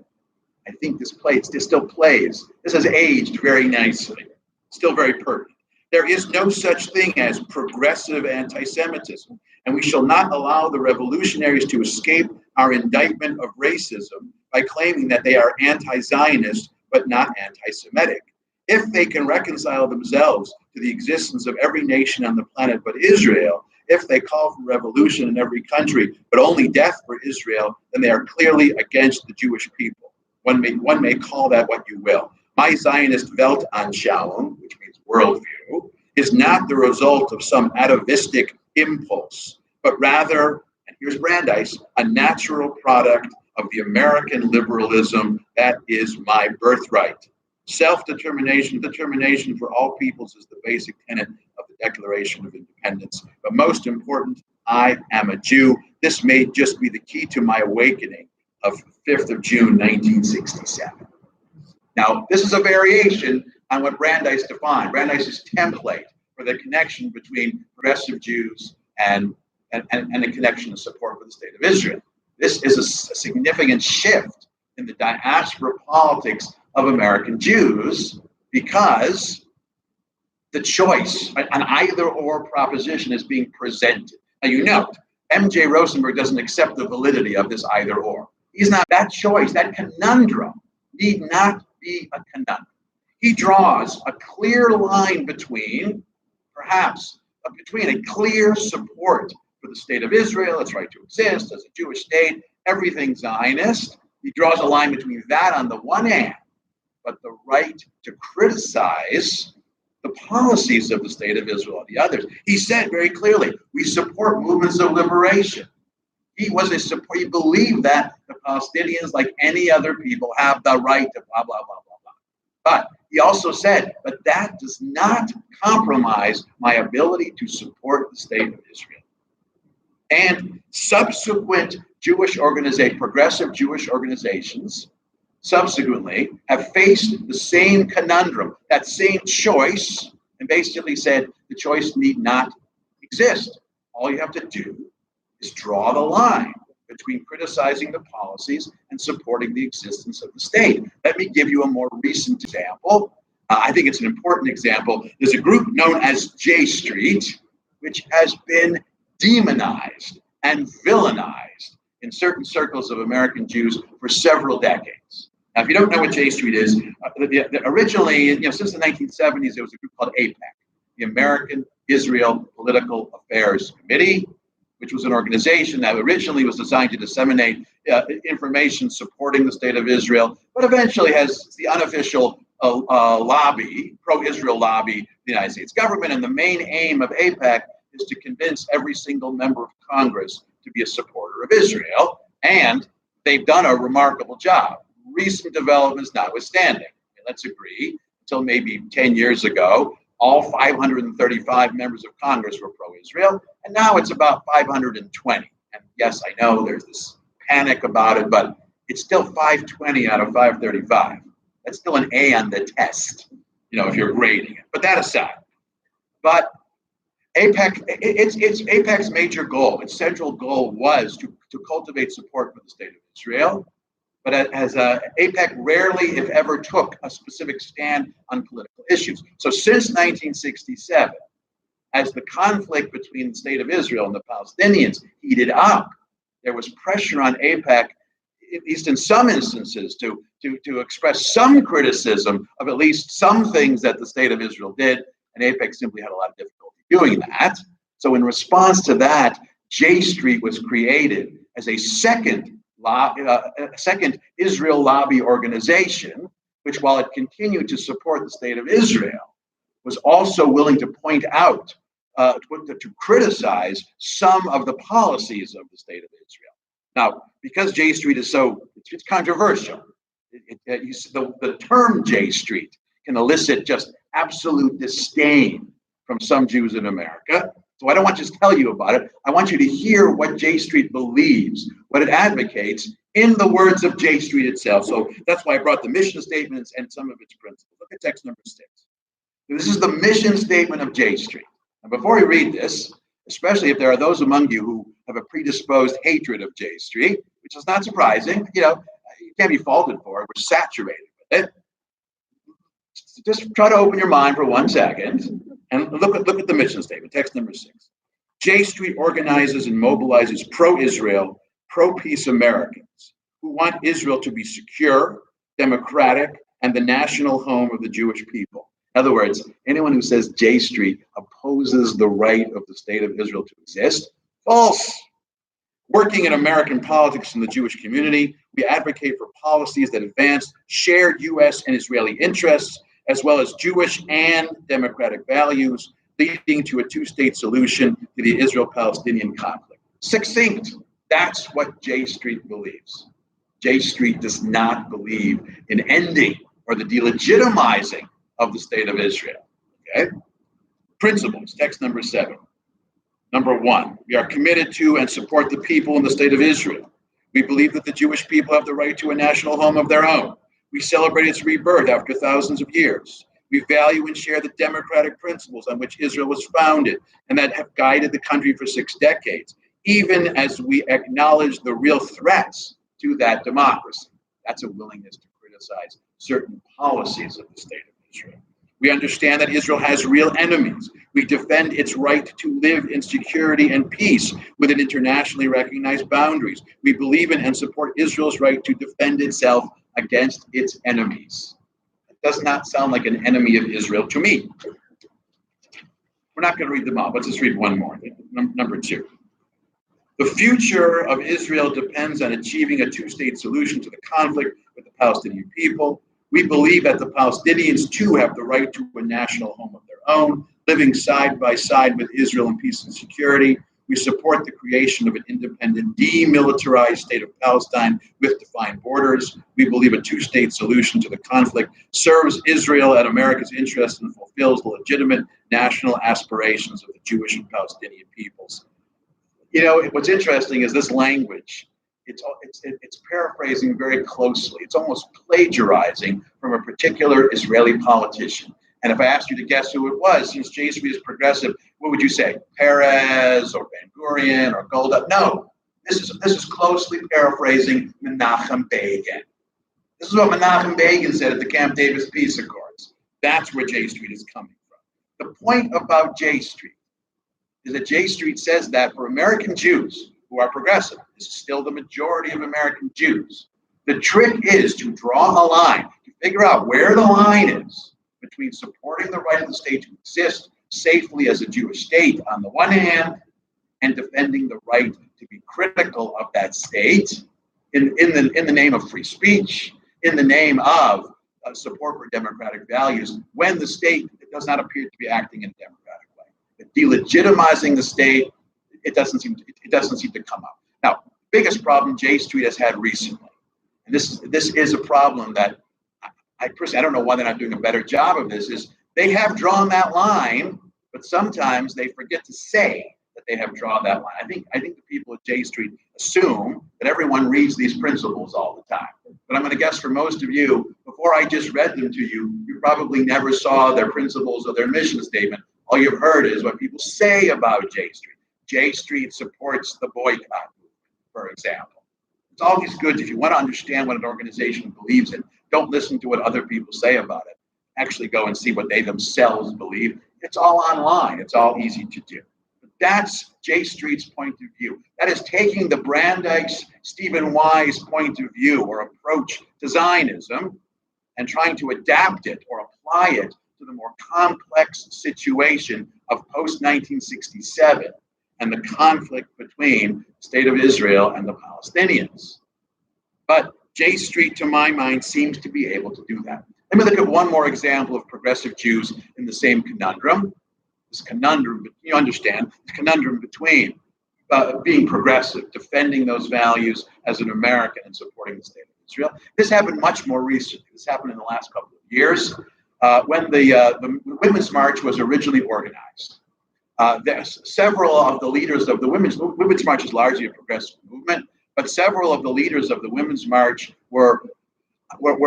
I think this still plays. This has aged very nicely, still very pertinent. There is no such thing as progressive anti-Semitism, and we shall not allow the revolutionaries to escape our indictment of racism by claiming that they are anti-Zionist but not anti-Semitic. If they can reconcile themselves to the existence of every nation on the planet but Israel, if they call for revolution in every country but only death for Israel, then they are clearly against the Jewish people. One may call that what you will. My Zionist Weltanschauung, which means worldview, is not the result of some atavistic impulse, but rather, and here's Brandeis, a natural product of the American liberalism that is my birthright. Self-determination, determination for all peoples is the basic tenet of the Declaration of Independence. But most important, I am a Jew. This may just be the key to my awakening of 5th of June, 1967. Now, this is a variation on what Brandeis defined, Brandeis' template for the connection between progressive Jews and a connection of support for the state of Israel. This is a significant shift in the diaspora politics of American Jews, because the choice, an either-or proposition, is being presented. Now, you note, M.J. Rosenberg doesn't accept the validity of this either-or. He's not, that choice, that conundrum need not be a conundrum. He draws a clear line between a clear support for the state of Israel, its right to exist as a Jewish state, everything Zionist. He draws a line between that on the one hand, but the right to criticize the policies of the state of Israel on the others. He said very clearly, we support movements of liberation. He believed that the Palestinians, like any other people, have the right to blah, blah, blah, blah, blah. But he also said, but that does not compromise my ability to support the state of Israel. And subsequent progressive Jewish organizations, subsequently have faced the same conundrum, that same choice, and basically said the choice need not exist. All you have to do is draw the line between criticizing the policies and supporting the existence of the state. Let me give you a more recent example. I think it's an important example. There's a group known as J Street, which has been demonized and villainized in certain circles of American Jews for several decades. Now, if you don't know what J Street is, originally, since the 1970s, there was a group called AIPAC, the American Israel Political Affairs Committee, which was an organization that originally was designed to disseminate information supporting the state of Israel, but eventually has the unofficial lobby, pro-Israel lobby, the United States government. And the main aim of AIPAC is to convince every single member of Congress to be a supporter of Israel. And they've done a remarkable job. Recent developments notwithstanding. And let's agree, until maybe 10 years ago, all 535 members of Congress were pro-Israel, and now it's about 520. And yes, I know there's this panic about it, but it's still 520 out of 535. That's still an A on the test, if you're grading it. But that aside, but AIPAC, it's AIPAC's major goal, its central goal was to cultivate support for the state of Israel. But as AIPAC rarely, if ever, took a specific stand on political issues. So since 1967, as the conflict between the state of Israel and the Palestinians heated up, there was pressure on AIPAC, at least in some instances, to express some criticism of at least some things that the state of Israel did, and AIPAC simply had a lot of difficulty doing that. So in response to that, J Street was created as a second Israel lobby organization, which, while it continued to support the state of Israel, was also willing to point out, to criticize some of the policies of the state of Israel. Now, because J Street is it's controversial. The term J Street can elicit just absolute disdain from some Jews in America. So I don't want to just tell you about it. I want you to hear what J Street believes, what it advocates, in the words of J Street itself. So that's why I brought the mission statements and some of its principles. Look at text number 6. This is the mission statement of J Street. And before we read this, especially if there are those among you who have a predisposed hatred of J Street, which is not surprising, you can't be faulted for it. We're saturated with it. Just try to open your mind for 1 second and look at the mission statement, text number 6. J Street organizes and mobilizes pro-Israel, pro-peace Americans who want Israel to be secure, democratic, and the national home of the Jewish people. In other words, anyone who says J Street opposes the right of the state of Israel to exist, false. Working in American politics and the Jewish community, we advocate for policies that advance shared U.S. and Israeli interests, as well as Jewish and democratic values, leading to a two-state solution to the Israel-Palestinian conflict. Succinct. That's what J Street believes. J Street does not believe in ending or the delegitimizing of the state of Israel. Okay? Principles, text number 7. Number 1, we are committed to and support the people in the state of Israel. We believe that the Jewish people have the right to a national home of their own. We celebrate its rebirth after thousands of years. We value and share the democratic principles on which Israel was founded and that have guided the country for 6 decades, even as we acknowledge the real threats to that democracy. That's a willingness to criticize certain policies of the state of Israel. We understand that Israel has real enemies. We defend its right to live in security and peace within internationally recognized boundaries. We believe in and support Israel's right to defend itself against its enemies. It does not sound like an enemy of Israel to me. We're not going to read them all. Let's just read one more. Number 2. The future of Israel depends on achieving a two-state solution to the conflict with the Palestinian people. We believe that the Palestinians too have the right to a national home of their own, living side by side with Israel in peace and security. We support the creation of an independent, demilitarized state of Palestine with defined borders. We believe a two-state solution to the conflict serves Israel and America's interests and fulfills the legitimate national aspirations of the Jewish and Palestinian peoples. What's interesting is this language. It's paraphrasing very closely. It's almost plagiarizing from a particular Israeli politician. And if I asked you to guess who it was, since J Street is progressive, what would you say? Peres or Ben Gurion or Golda? No, this is closely paraphrasing Menachem Begin. This is what Menachem Begin said at the Camp Davis Peace Accords. That's where J Street is coming from. The point about J Street is that J Street says that for American Jews who are progressive, this is still the majority of American Jews, the trick is to draw a line, to figure out where the line is between supporting the right of the state to exist, safely as a Jewish state on the one hand, and defending the right to be critical of that state in the name of free speech, in the name of support for democratic values, when the state does not appear to be acting in a democratic way. But delegitimizing the state, it doesn't seem to come up. Now, the biggest problem J Street has had recently, and this is a problem that I personally, I don't know why they're not doing a better job of this, is they have drawn that line, but sometimes they forget to say that they have drawn that line. I think the people at J Street assume that everyone reads these principles all the time. But I'm going to guess for most of you, before I just read them to you, you probably never saw their principles or their mission statement. All you've heard is what people say about J Street. J Street supports the boycott movement, for example. It's always good if you want to understand what an organization believes in. Don't listen to what other people say about it. Actually go and see what they themselves believe. It's all online. It's all easy to do. But that's J Street's point of view. That is taking the Brandeis, Stephen Wise point of view or approach to Zionism and trying to adapt it or apply it to the more complex situation of post-1967 and the conflict between the State of Israel and the Palestinians. But J Street, to my mind, seems to be able to do that. Let me look at one more example of progressive Jews in the same conundrum. This conundrum, you understand, the conundrum between being progressive, defending those values as an American and supporting the State of Israel. This happened much more recently. This happened in the last couple of years when the Women's March was originally organized. Several of the leaders of the Women's March is largely a progressive movement, but several of the leaders of the Women's March were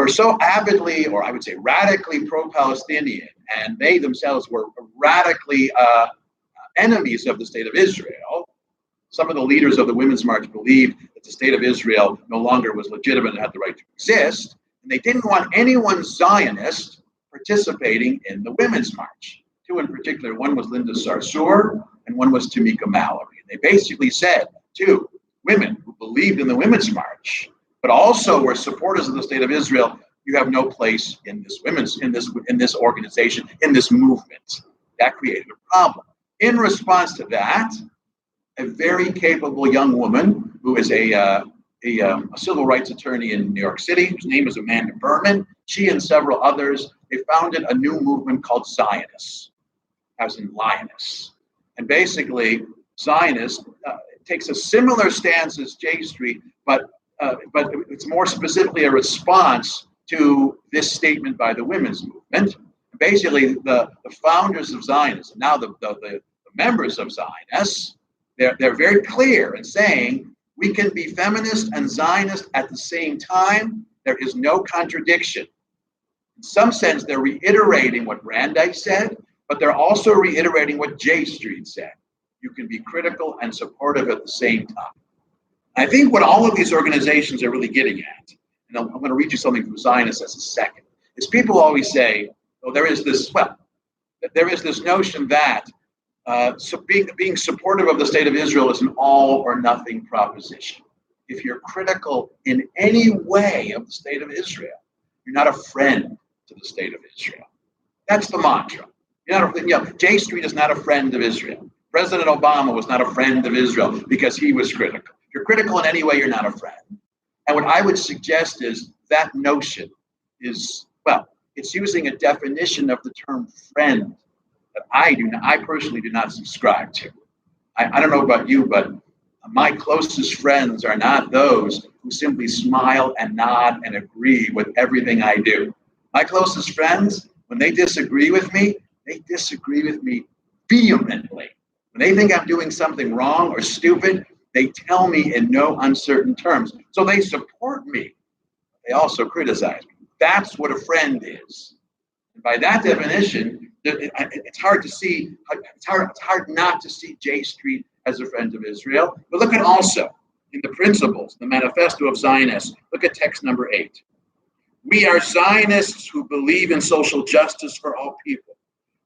so avidly, or I would say radically pro-Palestinian, and they themselves were radically enemies of the State of Israel. Some of the leaders of the Women's March believed that the State of Israel no longer was legitimate and had the right to exist, and they didn't want anyone Zionist participating in the Women's March. Two in particular, one was Linda Sarsour and one was Tamika Mallory. And they basically said to women who believed in the Women's March, but also were supporters of the State of Israel, you have no place in this organization, in this movement. That created a problem. In response to that, a very capable young woman who is a civil rights attorney in New York City, whose name is Amanda Berman, she and several others, they founded a new movement called Zionists, as in lioness. And basically, Zionist takes a similar stance as J Street, but it's more specifically a response to this statement by the women's movement. Basically, the founders of Zionism, now the members of Zionists, they're very clear in saying we can be feminist and Zionist at the same time. There is no contradiction. In some sense, they're reiterating what Brandeis said, but they're also reiterating what J Street said. You can be critical and supportive at the same time. I think what all of these organizations are really getting at, and I'm going to read you something from Zionists as a second, is people always say, oh, there is this notion that being supportive of the State of Israel is an all or nothing proposition. If you're critical in any way of the State of Israel, you're not a friend to the State of Israel. That's the mantra. J Street is not a friend of Israel. President Obama was not a friend of Israel because he was critical. If you're critical in any way, you're not a friend. And what I would suggest is that notion is, it's using a definition of the term friend that I personally do not subscribe to. I don't know about you, but my closest friends are not those who simply smile and nod and agree with everything I do. My closest friends, when they disagree with me vehemently. When they think I'm doing something wrong or stupid, they tell me in no uncertain terms. So they support me. They also criticize me. That's what a friend is. And by that definition, it's hard to see. It's hard not to see J Street as a friend of Israel. But look at also in the principles, the manifesto of Zionists. Look at text number 8. We are Zionists who believe in social justice for all people.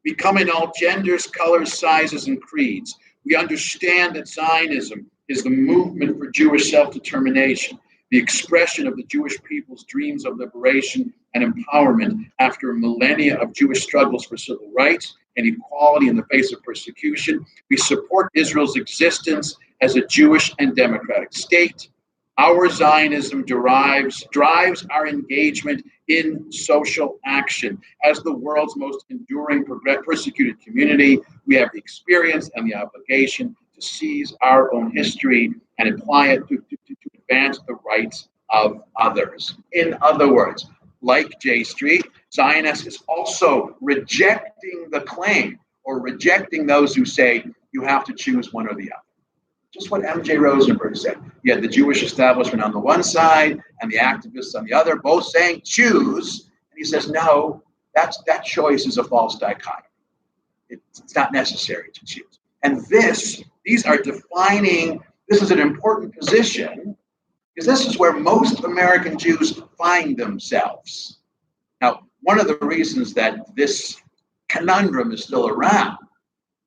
We come in all genders, colors, sizes, and creeds. We understand that Zionism is the movement for Jewish self-determination, the expression of the Jewish people's dreams of liberation and empowerment after millennia of Jewish struggles for civil rights and equality in the face of persecution. We support Israel's existence as a Jewish and democratic state. Our Zionism drives our engagement in social action. As the world's most enduring persecuted community, we have the experience and the obligation to seize our own history and apply it to advance the rights of others. In other words, like J Street, Zionists is also rejecting the claim or rejecting those who say you have to choose one or the other. Just what M.J. Rosenberg said. You had the Jewish establishment on the one side and the activists on the other, both saying choose. And he says, no, that choice is a false dichotomy. It's not necessary to choose. And these are defining, this is an important position because this is where most American Jews find themselves. Now, one of the reasons that this conundrum is still around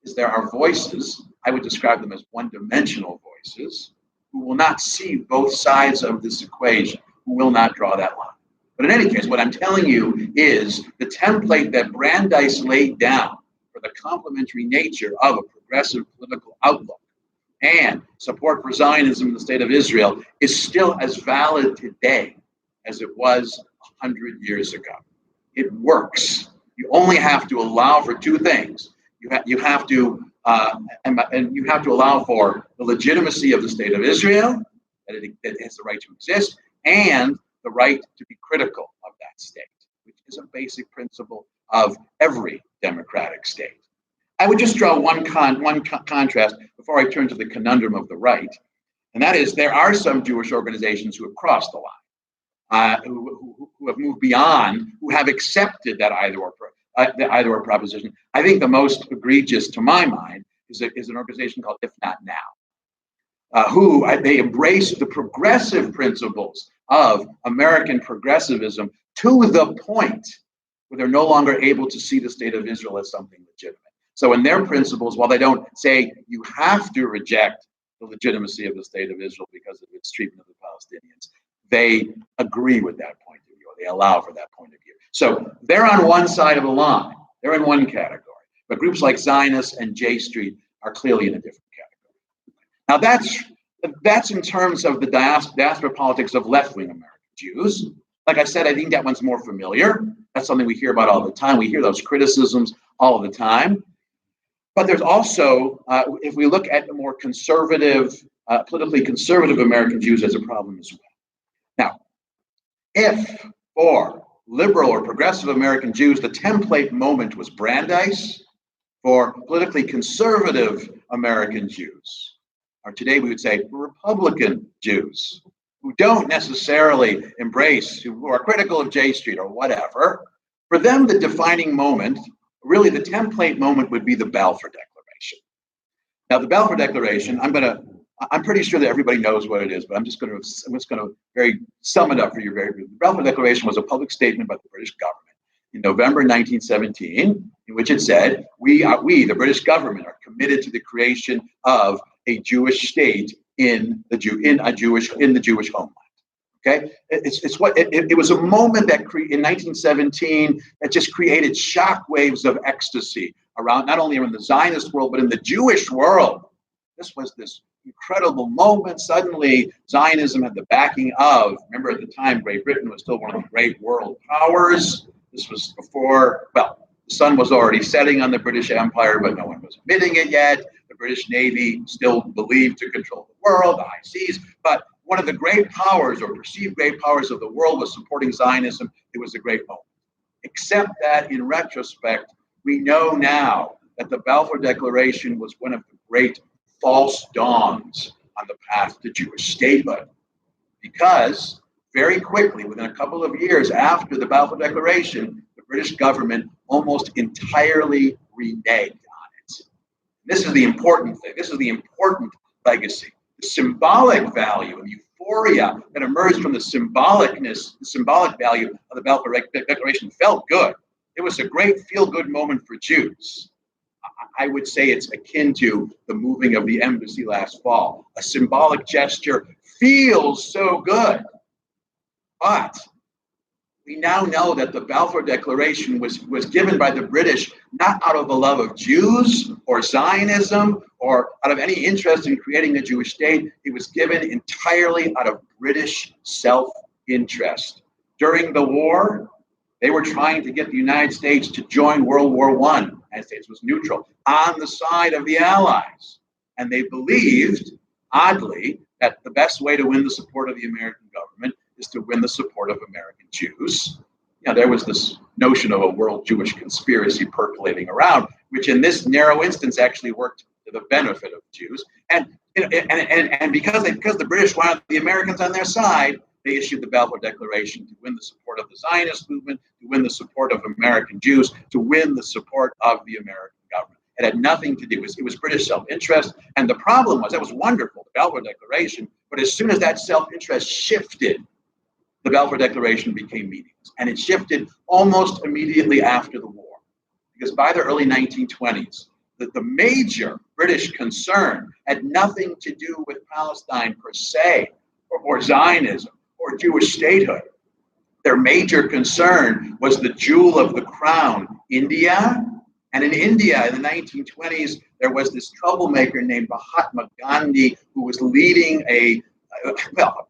is there are voices, I would describe them as one-dimensional voices, who will not see both sides of this equation, who will not draw that line. But in any case, what I'm telling you is the template that Brandeis laid down for the complementary nature of a progressive political outlook and support for Zionism in the state of Israel is still as valid today as it was 100 years ago. It works. You only have to allow for two things. You have to allow for the legitimacy of the state of Israel, that it has the right to exist, and the right to be critical of that state, which is a basic principle of every democratic state. I would just draw one contrast before I turn to the conundrum of the right, and that is there are some Jewish organizations who have crossed the line, who have moved beyond, who have accepted that either-or proposition. I think the most egregious, to my mind, is an organization called If Not Now, they embrace the progressive principles of American progressivism to the point where they're no longer able to see the state of Israel as something legitimate. So in their principles, while they don't say you have to reject the legitimacy of the state of Israel because of its treatment of the Palestinians, they agree with that point of view, or they allow for that point of view. So they're on one side of the line. They're in one category. But groups like Zionists and J Street are clearly in a different category. Now that's in terms of the diaspora politics of left-wing American Jews. Like I said, I think that one's more familiar. That's something we hear about all the time. We hear those criticisms all the time. But there's also, if we look at the more conservative, politically conservative American Jews, there's a problem as well. Now, if for liberal or progressive American Jews, the template moment was Brandeis, for politically conservative American Jews, or today we would say Republican Jews, who don't necessarily embrace, who are critical of J Street or whatever, for them the defining moment, really the template moment, would be the Balfour Declaration. Now the Balfour Declaration, I'm pretty sure that everybody knows what it is, but I'm just going to very sum it up for you very briefly. The Balfour Declaration was a public statement by the British government in November 1917, in which it said, we, the British government, are committed to the creation of a Jewish state in the Jewish homeland. Okay, it was a moment that in 1917 that just created shockwaves of ecstasy around, not only in the Zionist world but in the Jewish world. This was this incredible moment. Suddenly, Zionism had the backing of, remember at the time, Great Britain was still one of the great world powers. This was before, well, the sun was already setting on the British Empire, but no one was admitting it yet. The British Navy still believed to control the world, the high seas, but one of the great powers or perceived great powers of the world was supporting Zionism. It was a great moment. Except that in retrospect, we know now that the Balfour Declaration was one of the great false dawns on the path to Jewish statehood. Because very quickly, within a couple of years after the Balfour Declaration, the British government almost entirely reneged on it. This is the important thing. This is the important legacy. The symbolic value and the euphoria that emerged from the symbolic value of the Balfour Declaration felt good. It was a great feel-good moment for Jews. I would say it's akin to the moving of the embassy last fall. A symbolic gesture feels so good, but We now know that the Balfour Declaration was given by the British not out of the love of Jews or Zionism or out of any interest in creating a Jewish state. It was given entirely out of British self-interest. During the war, they were trying to get the United States to join World War I. The United States was neutral on the side of the Allies. And they believed, oddly, that the best way to win the support of the American government is to win the support of American Jews. There was this notion of a world Jewish conspiracy percolating around, which in this narrow instance actually worked to the benefit of Jews. And because the British wanted the Americans on their side, they issued the Balfour Declaration to win the support of the Zionist movement, to win the support of American Jews, to win the support of the American government. It had nothing to do with it was British self-interest. And the problem was, that was wonderful, the Balfour Declaration, but as soon as that self-interest shifted, the Balfour Declaration became meaningless. And it shifted almost immediately after the war. Because by the early 1920s, the major British concern had nothing to do with Palestine per se, or Zionism, or Jewish statehood. Their major concern was the jewel of the crown, India. And in India, in the 1920s, there was this troublemaker named Mahatma Gandhi who was leading a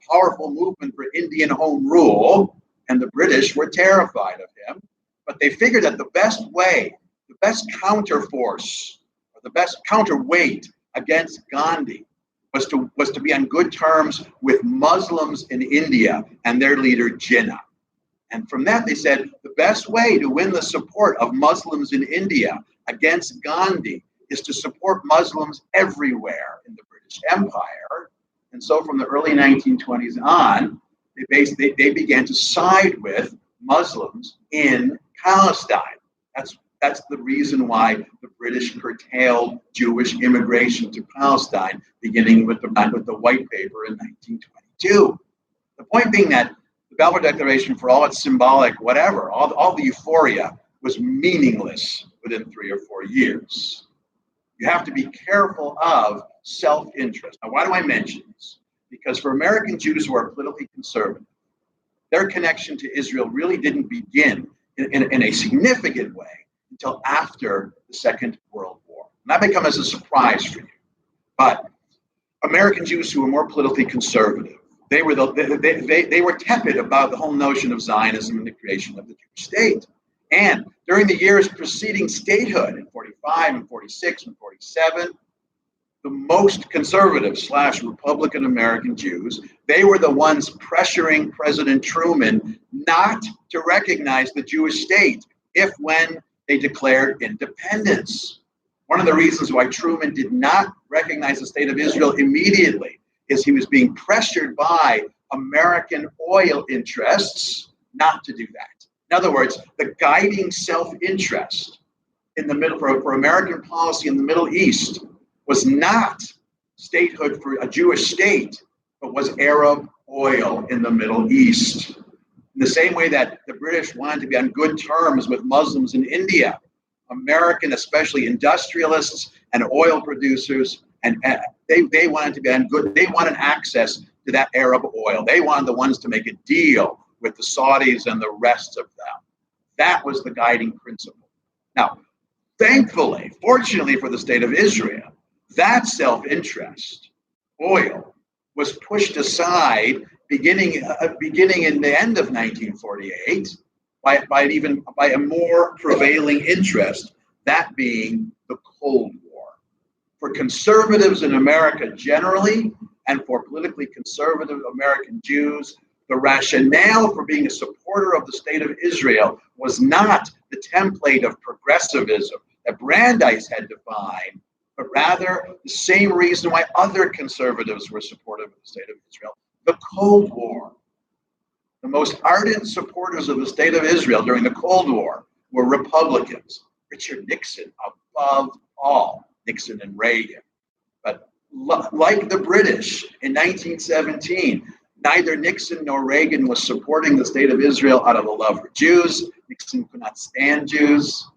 powerful movement for Indian home rule, and the British were terrified of him. But they figured that the best way, the best counterforce, or the best counterweight against Gandhi was to be on good terms with Muslims in India and their leader Jinnah. And from that, they said the best way to win the support of Muslims in India against Gandhi is to support Muslims everywhere in the British Empire. And so from the early 1920s on, they began to side with Muslims in Palestine. That's the reason why the British curtailed Jewish immigration to Palestine, beginning with the White Paper in 1922. The point being that the Balfour Declaration, for all its symbolic whatever, all the euphoria, was meaningless within 3 or 4 years. You have to be careful of self-interest. Now, why do I mention this? Because for American Jews who are politically conservative, their connection to Israel really didn't begin in a significant way until after the Second World War. And that may come as a surprise for you. But American Jews who were more politically conservative, they were tepid about the whole notion of Zionism and the creation of the Jewish state. And during the years preceding statehood in 45 and 46 and 47, the most conservative / Republican American Jews, they were the ones pressuring President Truman not to recognize the Jewish state when they declared independence. One of the reasons why Truman did not recognize the state of Israel immediately is he was being pressured by American oil interests not to do that. In other words, the guiding self-interest in the middle for American policy in the Middle East was not statehood for a Jewish state, but was Arab oil in the Middle East. In the same way that the British wanted to be on good terms with Muslims in India, American, especially industrialists and oil producers, and they wanted to be on good, they wanted access to that Arab oil. They wanted the ones to make a deal with the Saudis and the rest of them. That was the guiding principle. Now, thankfully, fortunately for the state of Israel, that self-interest, oil, was pushed aside beginning in the end of 1948 by a more prevailing interest, that being the Cold War. For conservatives in America generally, and for politically conservative American Jews, the rationale for being a supporter of the state of Israel was not the template of progressivism that Brandeis had defined, but rather the same reason why other conservatives were supportive of the state of Israel, the Cold War. The most ardent supporters of the state of Israel during the Cold War were Republicans, Richard Nixon above all, Nixon and Reagan. But like the British in 1917, neither Nixon nor Reagan was supporting the state of Israel out of a love for Jews. Nixon could not stand Jews,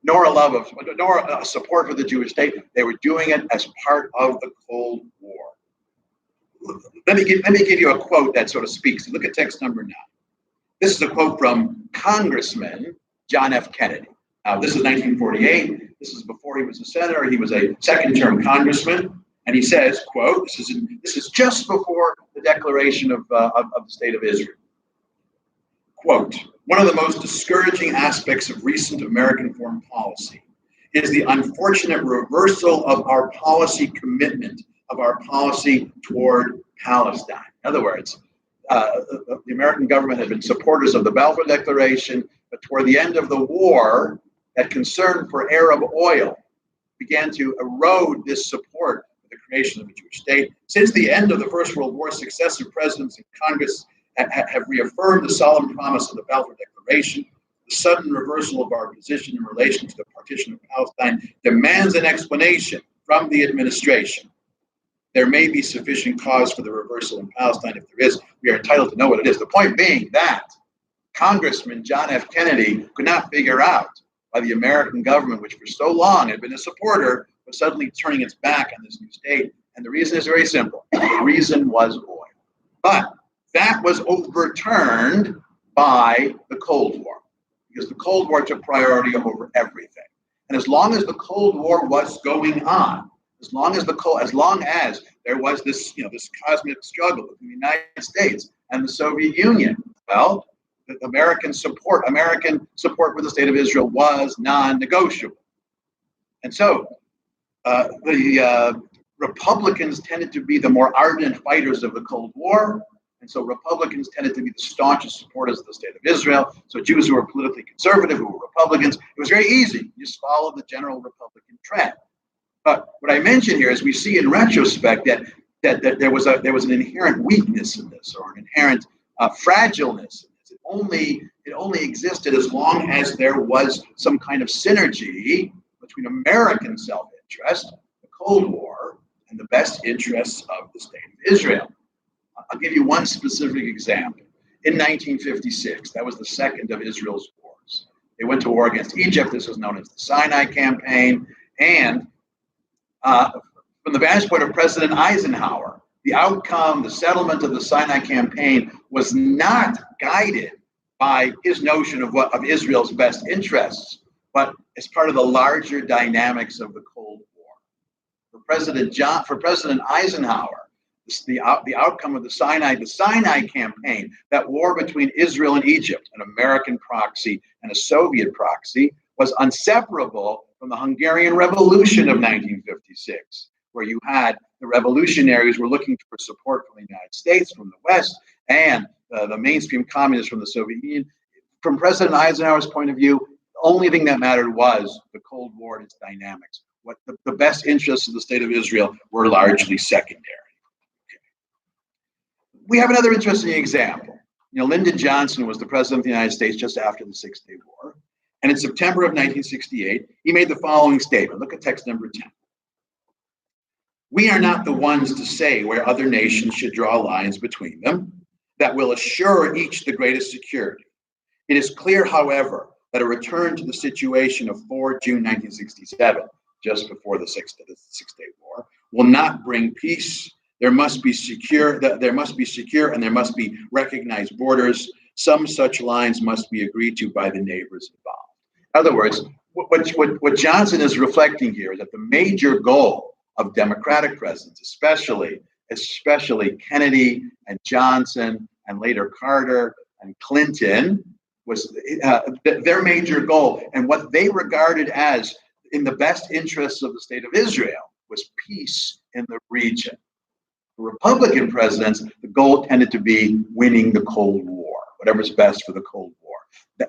nor a support for the Jewish state. They were doing it as part of the Cold War. Let me give you a quote that sort of speaks. Look at text number 9. This is a quote from Congressman John F. Kennedy. Now, this is 1948. This is before he was a senator. He was a second-term congressman. And he says, quote, this is just before the declaration of the State of Israel. Quote, one of the most discouraging aspects of recent American foreign policy is the unfortunate reversal of our policy commitment, of our policy toward Palestine. In other words, the American government had been supporters of the Balfour Declaration, but toward the end of the war, that concern for Arab oil began to erode this support for the creation of a Jewish state. Since the end of the First World War, successive presidents and Congress have reaffirmed the solemn promise of the Balfour Declaration. The sudden reversal of our position in relation to the partition of Palestine demands an explanation from the administration. There may be sufficient cause for the reversal in Palestine. If there is, we are entitled to know what it is. The point being that Congressman John F. Kennedy could not figure out why the American government, which for so long had been a supporter, was suddenly turning its back on this new state. And the reason is very simple. The reason was oil. But that was overturned by the Cold War, because the Cold War took priority over everything. And as long as the Cold War was going on, as long as there was this, this cosmic struggle between the United States and the Soviet Union, well, the American support for the State of Israel was non-negotiable. And so the Republicans tended to be the more ardent fighters of the Cold War. And so Republicans tended to be the staunchest supporters of the State of Israel. So Jews who were politically conservative, who were Republicans, it was very easy. You just follow the general Republican trend. But what I mention here is we see in retrospect that there was an inherent weakness in this, or an inherent fragileness in this. It only existed as long as there was some kind of synergy between American self-interest, the Cold War, and the best interests of the State of Israel. I'll give you one specific example. In 1956, that was the second of Israel's wars. They went to war against Egypt. This was known as the Sinai Campaign. And from the vantage point of President Eisenhower, the outcome, the settlement of the Sinai Campaign was not guided by his notion of Israel's best interests, but as part of the larger dynamics of the Cold War. For President Eisenhower, the outcome of the Sinai Campaign, that war between Israel and Egypt, an American proxy and a Soviet proxy, was inseparable from the Hungarian Revolution of 1956, where you had the revolutionaries were looking for support from the United States, from the West, and the mainstream communists from the Soviet Union. From President Eisenhower's point of view, the only thing that mattered was the Cold War and its dynamics. What the best interests of the State of Israel were largely secondary. We have another interesting example. Lyndon Johnson was the president of the United States just after the Six-Day War. And in September of 1968, he made the following statement. Look at text number 10. We are not the ones to say where other nations should draw lines between them that will assure each the greatest security. It is clear, however, that a return to the situation of 4 June 1967, just before the Six-Day War, will not bring peace. There must be secure, and there must be recognized borders. Some such lines must be agreed to by the neighbors involved. In other words, what Johnson is reflecting here is that the major goal of Democratic presidents, especially Kennedy and Johnson and later Carter and Clinton, was their major goal, and what they regarded as in the best interests of the State of Israel was peace in the region. For Republican presidents, the goal tended to be winning the Cold War, whatever's best for the Cold War.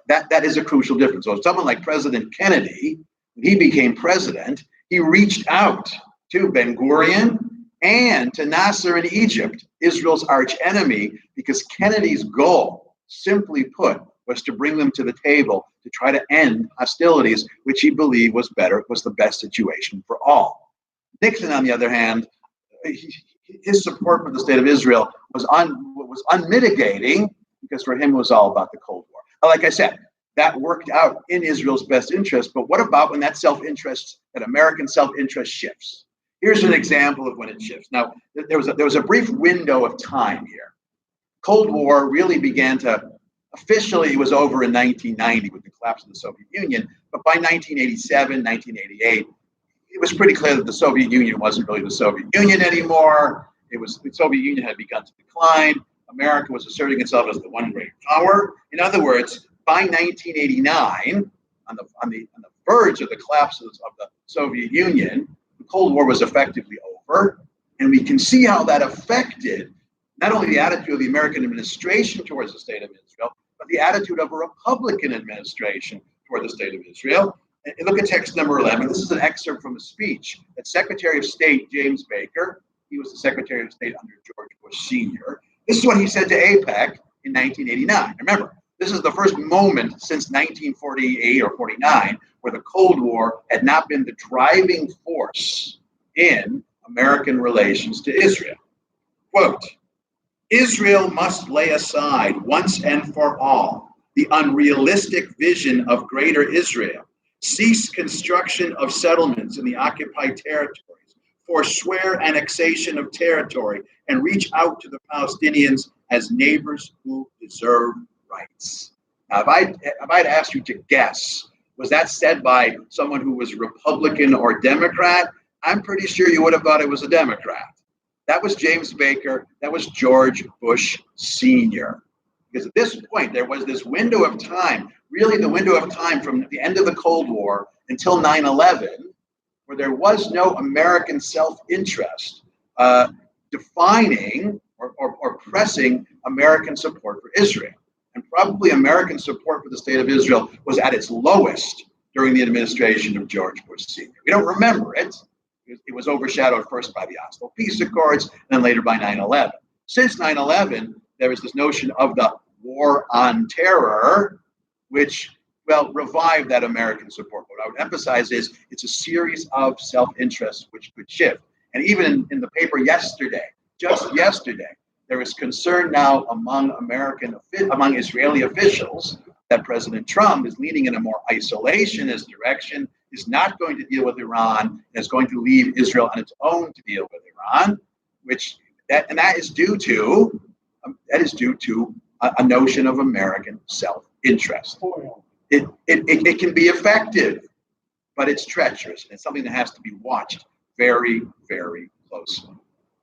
That is a crucial difference. So someone like President Kennedy, when he became president, he reached out to Ben-Gurion and to Nasser in Egypt, Israel's arch enemy, because Kennedy's goal, simply put, was to bring them to the table to try to end hostilities, which he believed was the best situation for all. Nixon, on the other hand, his support for the State of Israel was unmitigating, because for him it was all about the Cold War. Like I said, that worked out in Israel's best interest, but what about when that American self-interest shifts? Here's an example of when it shifts. Now, there was a brief window of time here. Cold War really began to Officially, it was over in 1990 with the collapse of the Soviet Union, but by 1987, 1988, it was pretty clear that the Soviet Union wasn't really the Soviet Union anymore. The Soviet Union had begun to decline. America was asserting itself as the one great power. In other words, by 1989, on the verge of the collapse of the Soviet Union, the Cold War was effectively over, and we can see how that affected not only the attitude of the American administration towards the state of Israel, but the attitude of a Republican administration toward the state of Israel. And look at text number 11. This is an excerpt from a speech that Secretary of State James Baker, he was the Secretary of State under George Bush Sr. This is what he said to AIPAC in 1989. Remember, this is the first moment since 1948 or 49 where the Cold War had not been the driving force in American relations to Israel. Quote, Israel must lay aside once and for all the unrealistic vision of Greater Israel, cease construction of settlements in the occupied territories, forswear annexation of territory, and reach out to the Palestinians as neighbors who deserve rights. Now, if I'd asked you to guess, was that said by someone who was Republican or Democrat? I'm pretty sure you would have thought it was a Democrat. That was James Baker. That was George Bush Sr. Because at this point, there was this window of time, really the window of time from the end of the Cold War until 9/11, where there was no American self-interest defining or pressing American support for Israel. And probably American support for the state of Israel was at its lowest during the administration of George Bush Sr. We don't remember it. It was overshadowed first by the Oslo Peace Accords, and then later by 9/11. Since 9/11, there is this notion of the war on terror, which, well, revived that American support. What I would emphasize is it's a series of self-interests which could shift. And even in the paper yesterday, just yesterday, there is concern now among Israeli officials that President Trump is leaning in a more isolationist direction, is not going to deal with Iran, and is going to leave Israel on its own to deal with Iran, that is due to a notion of American self-interest. It can be effective, but it's treacherous, and it's something that has to be watched very, very closely.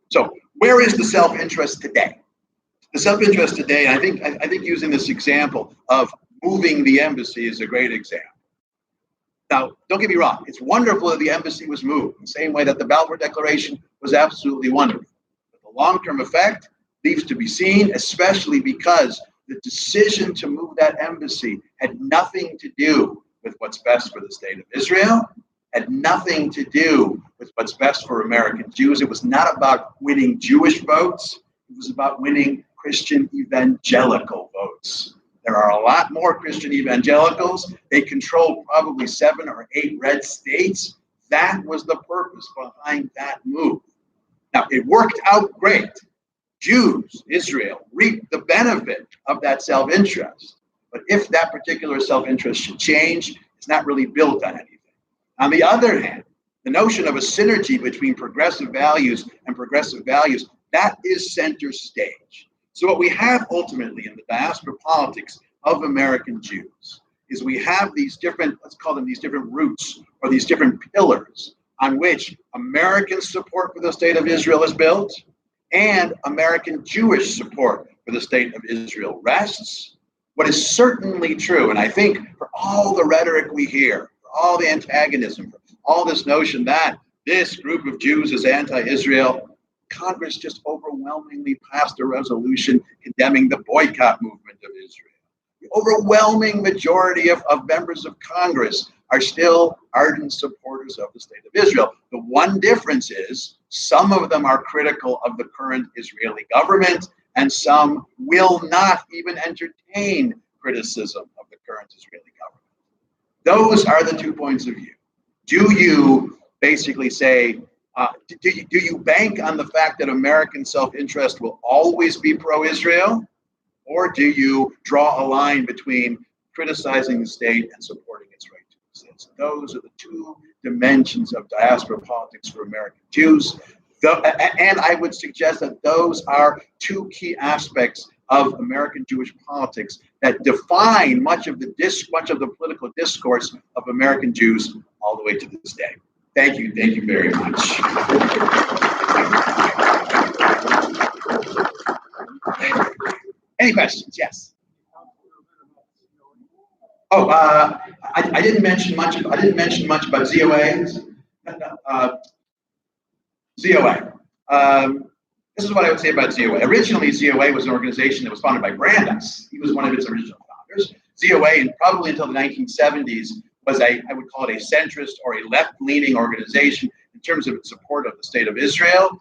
So, where is the self-interest today? The self-interest today, I think using this example of moving the embassy is a great example. Now, don't get me wrong, it's wonderful that the embassy was moved, the same way that the Balfour Declaration was absolutely wonderful. But the long-term effect leaves to be seen, especially because the decision to move that embassy had nothing to do with what's best for the state of Israel, had nothing to do with what's best for American Jews. It was not about winning Jewish votes. It was about winning Christian evangelical votes. There are a lot more Christian evangelicals. They control probably 7 or 8 red states. That was the purpose behind that move. Now, it worked out great. Jews, Israel, reaped the benefit of that self-interest. But if that particular self-interest should change, it's not really built on anything. On the other hand, the notion of a synergy between progressive values and progressive values, that is center stage. So what we have ultimately in the diaspora politics of American Jews is we have these different, let's call them these different roots or these different pillars on which American support for the state of Israel is built and American Jewish support for the state of Israel rests. What is certainly true, and I think for all the rhetoric we hear, for all the antagonism, for all this notion that this group of Jews is anti-Israel, Congress just overwhelmingly passed a resolution condemning the boycott movement of Israel. The overwhelming majority of members of Congress are still ardent supporters of the state of Israel. The one difference is some of them are critical of the current Israeli government, and some will not even entertain criticism of the current Israeli government. Those are the 2 points of view. Do you basically say, do you bank on the fact that American self-interest will always be pro-Israel? Or do you draw a line between criticizing the state and supporting its right to exist? Those are the 2 dimensions of diaspora politics for American Jews. And I would suggest that those are 2 key aspects of American Jewish politics that define much of the political discourse of American Jews all the way to this day. Thank you very much. Any questions? Yes. Oh, I didn't mention much. I didn't mention much about ZOAs. ZOA. This is what I would say about ZOA. Originally, ZOA was an organization that was founded by Brandeis. He was one of its original founders. ZOA, and probably until the 1970s, was I would call it a centrist or a left-leaning organization in terms of its support of the state of Israel.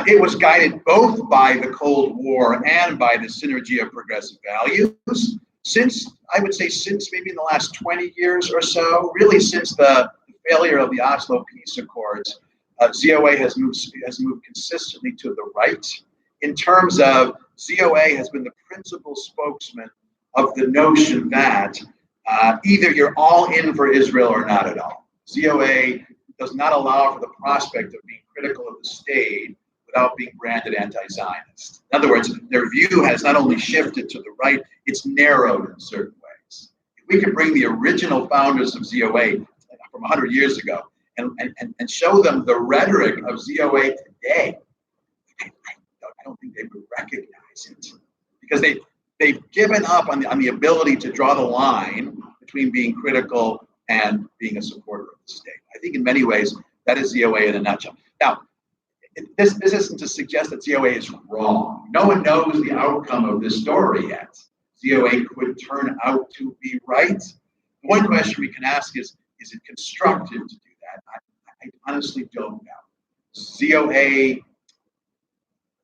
It was guided both by the Cold War and by the synergy of progressive values. Since maybe in the last 20 years or so, really since the failure of the Oslo Peace Accords, ZOA has moved consistently to the right. In terms of ZOA has been the principal spokesman of the notion that either you're all in for Israel or not at all. ZOA does not allow for the prospect of being critical of the state without being branded anti-Zionist. In other words, their view has not only shifted to the right, it's narrowed in certain ways. If we could bring the original founders of ZOA from 100 years ago and show them the rhetoric of ZOA today, I don't think they would recognize it, because they've given up on the ability to draw the line between being critical and being a supporter of the state. I think in many ways that is ZOA in a nutshell. Now, this isn't to suggest that ZOA is wrong. No one knows the outcome of this story yet. ZOA could turn out to be right. One question we can ask is it constructive to do that? I honestly don't know. ZOA,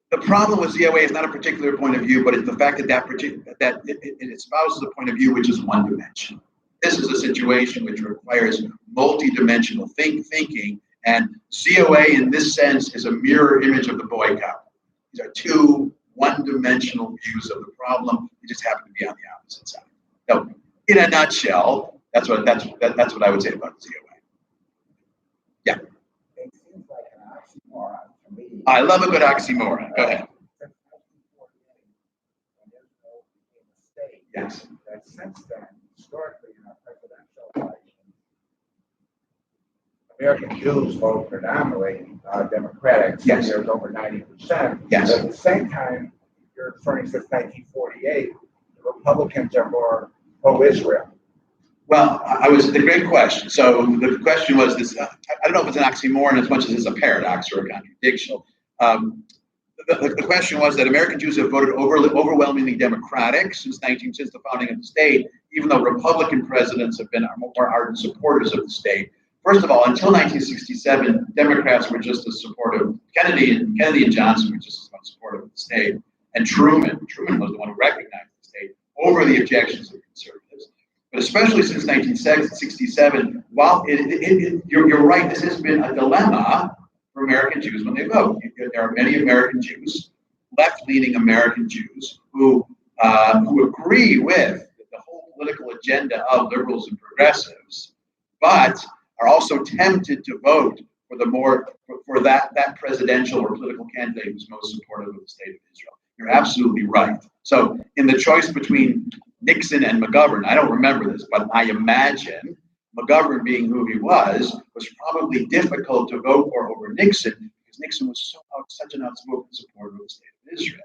the problem with ZOA is not a particular point of view, but it's the fact that it espouses a point of view which is one-dimensional. This is a situation which requires multi-dimensional thinking, and ZOA in this sense is a mirror image of the boy cow. These are two one-dimensional views of the problem. They just happen to be on the opposite side. So, in a nutshell, that's what I would say about ZOA. Yeah. It seems like an oxymoron to me. I love a good oxymoron. Go ahead. Yes. That since then, historically, in our presidential elections, American Jews vote predominantly Democratic. Yes. There's over 90%. Yes. But at the same time, you're referring since 1948, the Republicans are more pro-Israel. Well, the great question. So the question was this, I don't know if it's an oxymoron as much as it's a paradox or a contradiction. The question was that American Jews have voted overwhelmingly Democratic since the founding of the state, even though Republican presidents have been more ardent supporters of the state. First of all, until 1967, Democrats were just as supportive. Kennedy and Johnson were just as much supportive of the state. And Truman was the one who recognized the state over the objections of conservatives. But especially since 1967, while you're right, this has been a dilemma for American Jews when they vote. There are many American Jews, left-leaning American Jews, who agree with the whole political agenda of liberals and progressives, but are also tempted to vote for that presidential or political candidate who's most supportive of the state of Israel. You're absolutely right. So in the choice between Nixon and McGovern, I don't remember this, but I imagine McGovern, being who he was probably difficult to vote for over Nixon because Nixon was such an outspoken supporter of the state of Israel.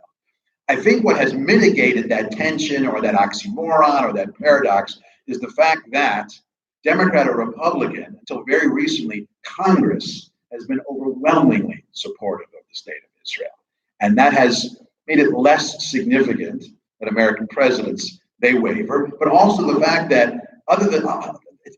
I think what has mitigated that tension or that oxymoron or that paradox is the fact that Democrat or Republican, until very recently, Congress has been overwhelmingly supportive of the state of Israel. And that has made it less significant that American presidents, they waver, but also the fact that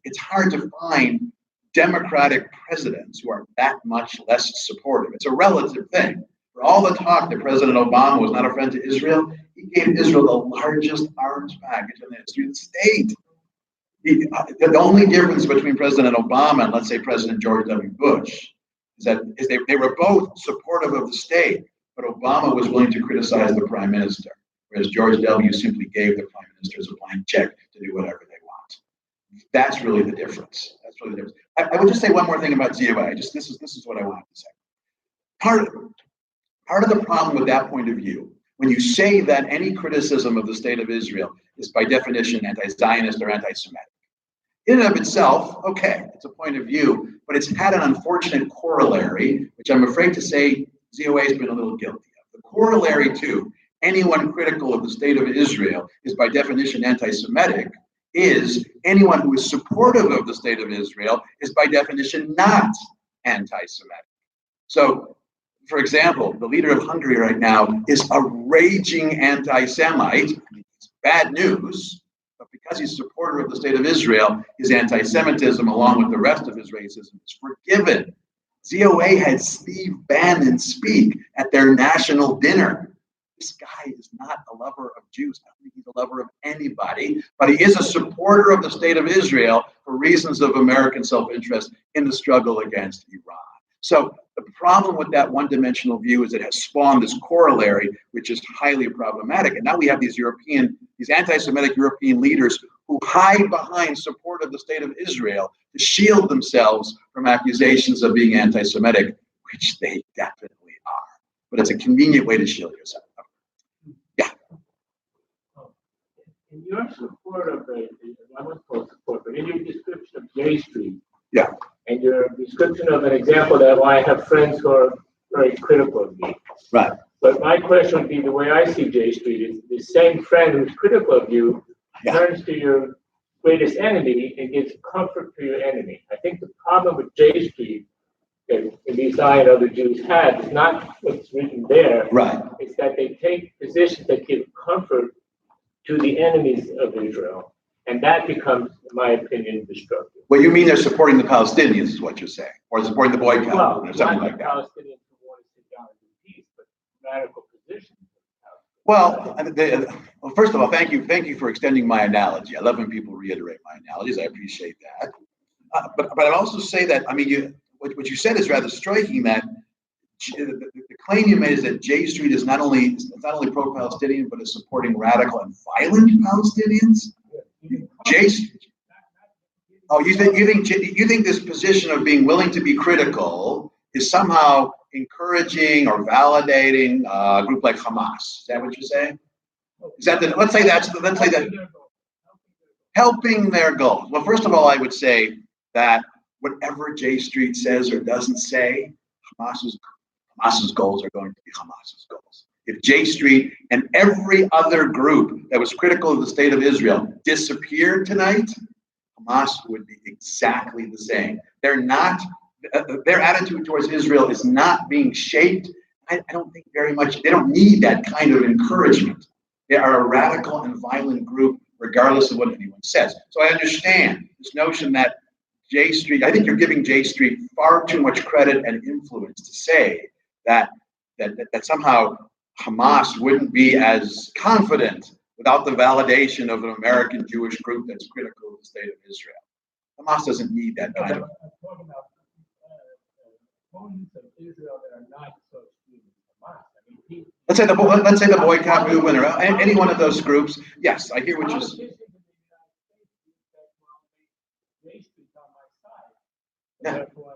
it's hard to find Democratic presidents who are that much less supportive. It's a relative thing. For all the talk that President Obama was not a friend to Israel, he gave Israel the largest arms package in the history of the state. The only difference between President Obama and, let's say, President George W. Bush is that they were both supportive of the state, but Obama was willing to criticize the prime minister, whereas George W. simply gave the prime ministers a blank check to do whatever they want. That's really the difference. That's really the difference. I would just say one more thing about ZOA. This is what I wanted to say. Part of the problem with that point of view when you say that any criticism of the state of Israel is by definition anti-Zionist or anti-Semitic. In and of itself, okay, it's a point of view, but it's had an unfortunate corollary, which I'm afraid to say ZOA has been a little guilty of. The corollary to anyone critical of the state of Israel is by definition anti-Semitic, is anyone who is supportive of the state of Israel is by definition not anti-Semitic. So, for example, the leader of Hungary right now is a raging anti-Semite. It's bad news, but because he's a supporter of the state of Israel, his anti-Semitism, along with the rest of his racism, is forgiven. ZOA had Steve Bannon speak at their national dinner. This guy is not a lover of Jews. I don't think he's a lover of anybody, but he is a supporter of the state of Israel for reasons of American self-interest in the struggle against Iran. So the problem with that one-dimensional view is it has spawned this corollary, which is highly problematic. And now we have these anti-Semitic European leaders who hide behind support of the state of Israel to shield themselves from accusations of being anti-Semitic, which they definitely are. But it's a convenient way to shield yourself. Yeah. In your support of I wouldn't call it support, but in your description of J Street, Yeah. and your description of an example that I have friends who are very critical of me. Right. But my question would be, the way I see J Street is the same friend who's critical of you turns to your greatest enemy and gives comfort to your enemy. I think the problem with J Street that at least I and other Jews had is not what's written there. Right. It's that they take positions that give comfort to the enemies of Israel. And that becomes, in my opinion, destructive. Well, you mean they're supporting the Palestinians, is what you're saying, or supporting the boycott, Well, or something not like the that. Palestinians who want to sit down and do peace, but radical positions. Well, first of all, thank you for extending my analogy. I love when people reiterate my analogies. I appreciate that. But I'd also say that, I mean, what you said is rather striking. That the claim you made is that J Street is not only pro-Palestinian, but is supporting radical and violent Palestinians. J Street. Oh, you think this position of being willing to be critical is somehow encouraging or validating a group like Hamas? Is that what you're saying? Is that let's say that helping their goals. Well, first of all, I would say that whatever J Street says or doesn't say, Hamas's goals are going to be Hamas's goals. If J Street and every other group that was critical of the state of Israel disappeared tonight, Hamas would be exactly the same. They're not. Their attitude towards Israel is not being shaped. I don't think very much. They don't need that kind of encouragement. They are a radical and violent group, regardless of what anyone says. So I understand this notion that J Street. I think you're giving J Street far too much credit and influence to say that somehow Hamas wouldn't be as confident without the validation of an American Jewish group that's critical of the state of Israel. Hamas doesn't need that kind of. I'm talking about opponents of Israel that are not associated with Hamas. I mean, Let's say the boycott movement or any one of those groups. Yes, I hear what you're saying. Yeah. Therefore,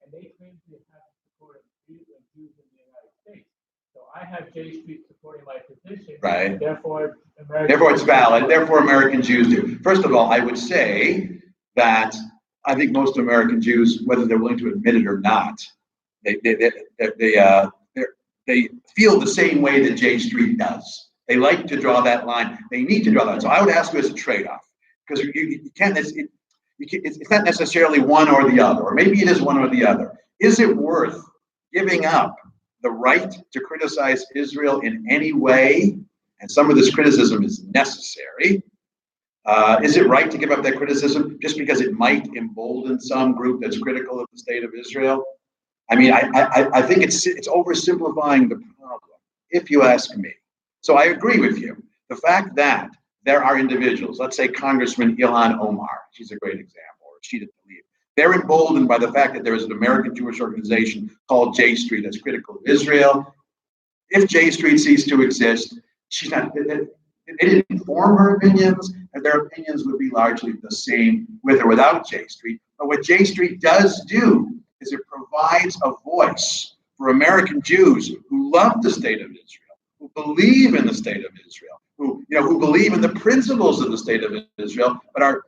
and they claim to have supported Jews in the United States. So I have J Street supporting my position. Right. Therefore, it's valid. Therefore, American Jews do. First of all, I would say that I think most American Jews, whether they're willing to admit it or not, they feel the same way that J Street does. They like to draw that line. They need to draw that line. So I would ask you as a trade-off, because you can't. It's not necessarily one or the other, or maybe it is one or the other. Is it worth giving up the right to criticize Israel in any way? And some of this criticism is necessary. Is it right to give up that criticism just because it might embolden some group that's critical of the state of Israel? I mean, I think it's oversimplifying the problem, if you ask me. So I agree with you. The fact that there are individuals, let's say Congressman Ilhan Omar, she's a great example, or Rashida Tlaib. They're emboldened by the fact that there is an American Jewish organization called J Street that's critical of Israel. If J Street ceased to exist, they didn't inform her opinions, and their opinions would be largely the same with or without J Street. But what J Street does do is it provides a voice for American Jews who love the state of Israel, who believe in the state of Israel, who believe in the principles of the state of Israel, but are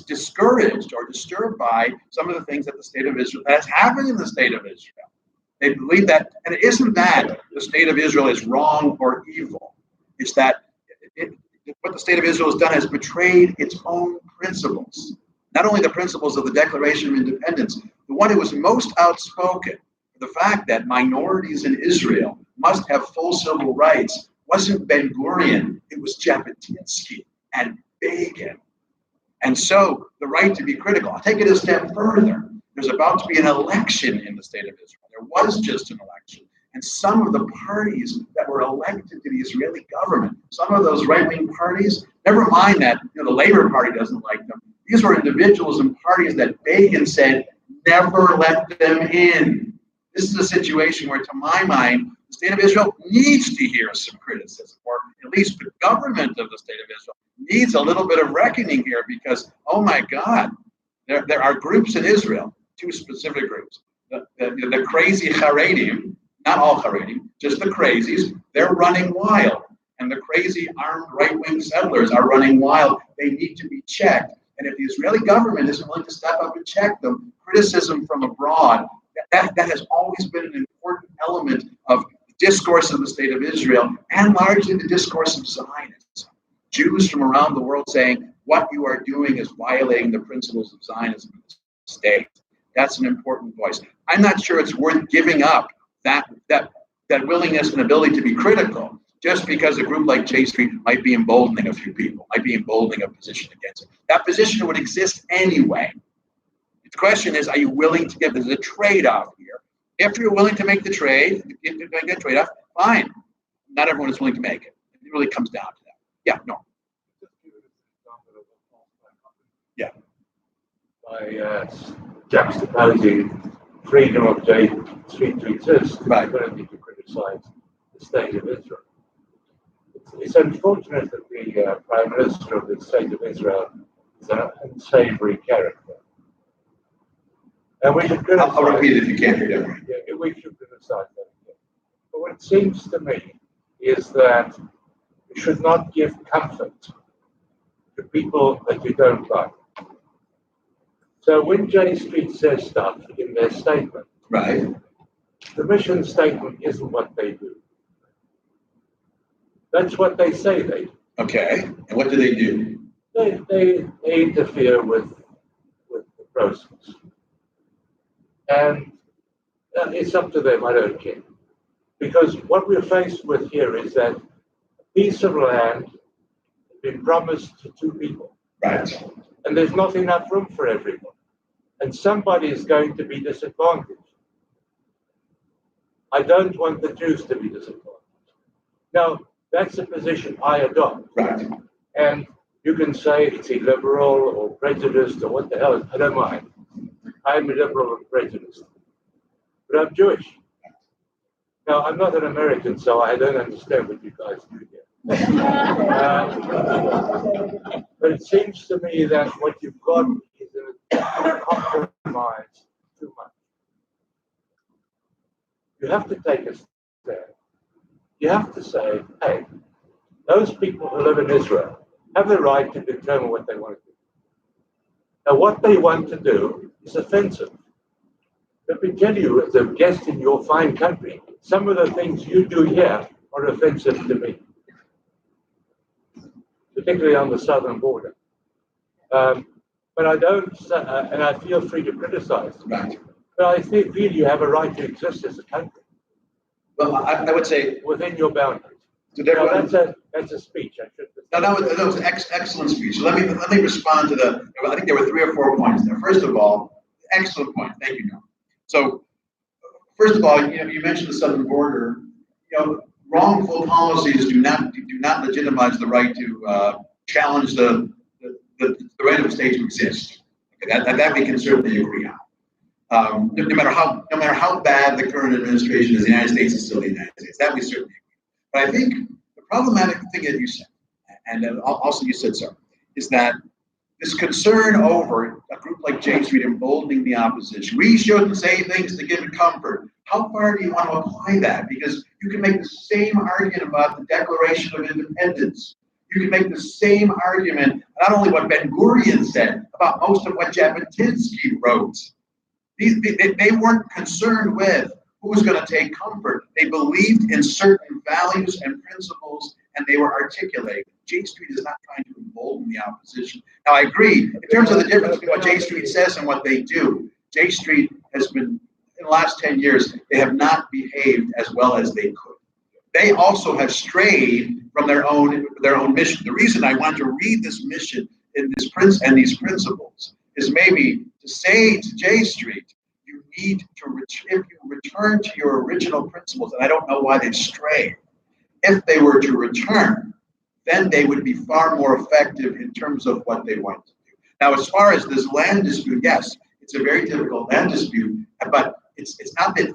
discouraged or disturbed by some of the things that the state of Israel has happened in the state of Israel. They believe that, and it isn't that the state of Israel is wrong or evil. It's that what the state of Israel has done has betrayed its own principles. Not only the principles of the Declaration of Independence, the one who was most outspoken for the fact that minorities in Israel must have full civil rights wasn't Ben-Gurion, it was Jabotinsky and Begin. And so the right to be critical. I'll take it a step further. There's about to be an election in the state of Israel. There was just an election. And some of the parties that were elected to the Israeli government, some of those right-wing parties, never mind that the Labor Party doesn't like them. These were individuals and parties that Begin said, never let them in. This is a situation where, to my mind, the state of Israel needs to hear some criticism, or at least the government of the state of Israel needs a little bit of reckoning here, because, oh my God, there are groups in Israel, two specific groups, the crazy Haredim, not all Haredim, just the crazies, they're running wild. And the crazy armed right-wing settlers are running wild. They need to be checked. And if the Israeli government isn't willing to step up and check them, criticism from abroad, that has always been an important element of the discourse of the state of Israel, and largely the discourse of Zionism. Jews from around the world saying, what you are doing is violating the principles of Zionism in the state. That's an important voice. I'm not sure it's worth giving up that willingness and ability to be critical, just because a group like J Street might be emboldening a few people, might be emboldening a position against it. That position would exist anyway. The question is, are you willing to give? There's a trade-off here. If you're willing to make the trade, if you're going to get a trade-off, fine. Not everyone is willing to make it. It really comes down to that. Yeah, no. Yeah. By juxtaposing freedom of J Street to exist, Right. ability to criticize the state of Israel. It's unfortunate that the Prime Minister of the state of Israel is an unsavory character. And we should criticize. I'll repeat it if you can't hear it. Yeah, we should criticize that again. But what it seems to me is that you should not give comfort to people that you don't like. So when J Street says stuff in their statement, Right. the mission statement isn't what they do. That's what they say they do. Okay. And what do they do? They interfere with the process. And it's up to them, I don't care. Because what we're faced with here is that a piece of land has been promised to two people. Right. And there's not enough room for everyone. And somebody is going to be disadvantaged. I don't want the Jews to be disadvantaged. Now, that's a position I adopt. Right. And you can say it's illiberal or prejudiced or what the hell, I don't mind. I'm illiberal and prejudiced. But I'm Jewish. Now, I'm not an American, so I don't understand what you guys do here. But it seems to me that what you've got is a compromise too much. You have to take a stand. You have to say, hey, those people who live in Israel have the right to determine what they want to do. Now, what they want to do is offensive. Let me tell you, as a guest in your fine country, some of the things you do here are offensive to me, particularly on the southern border. But I don't, and I feel free to criticize. Right. But I feel you have a right to exist as a country. Well, I would say within your boundaries. to Now, everyone. that's a speech. I should. No, that was an excellent speech. So let me respond to the. I think there were 3 or 4 points there. First of all, excellent point. Thank you, Noam. So, first of all, you mentioned the southern border. Wrongful policies do not legitimize the right to challenge the right of a state to exist. Okay, that we can certainly agree on. No matter how bad the current administration is, the United States is still the United States. That we certainly agree. But I think the problematic thing that you said, and also you said so, is that this concern over a group like J Street emboldening the opposition. We shouldn't say things to give it comfort. How far do you want to apply that? Because you can make the same argument about the Declaration of Independence. You can make the same argument, not only what Ben-Gurion said, about most of what Jabotinsky wrote. They weren't concerned with who was going to take comfort. They believed in certain values and principles, and they were articulated. J Street is not trying to embolden the opposition. Now, I agree, in terms of the difference between what J Street says and what they do, J Street has been, in the last 10 years, they have not behaved as well as they could. They also have strayed from their own mission. The reason I want to read this mission in this and these principles is maybe to say to J Street, you need to, if you return to your original principles, and I don't know why they've strayed, if they were to return, then they would be far more effective in terms of what they want to do. Now, as far as this land dispute, yes, it's a very difficult land dispute, but it's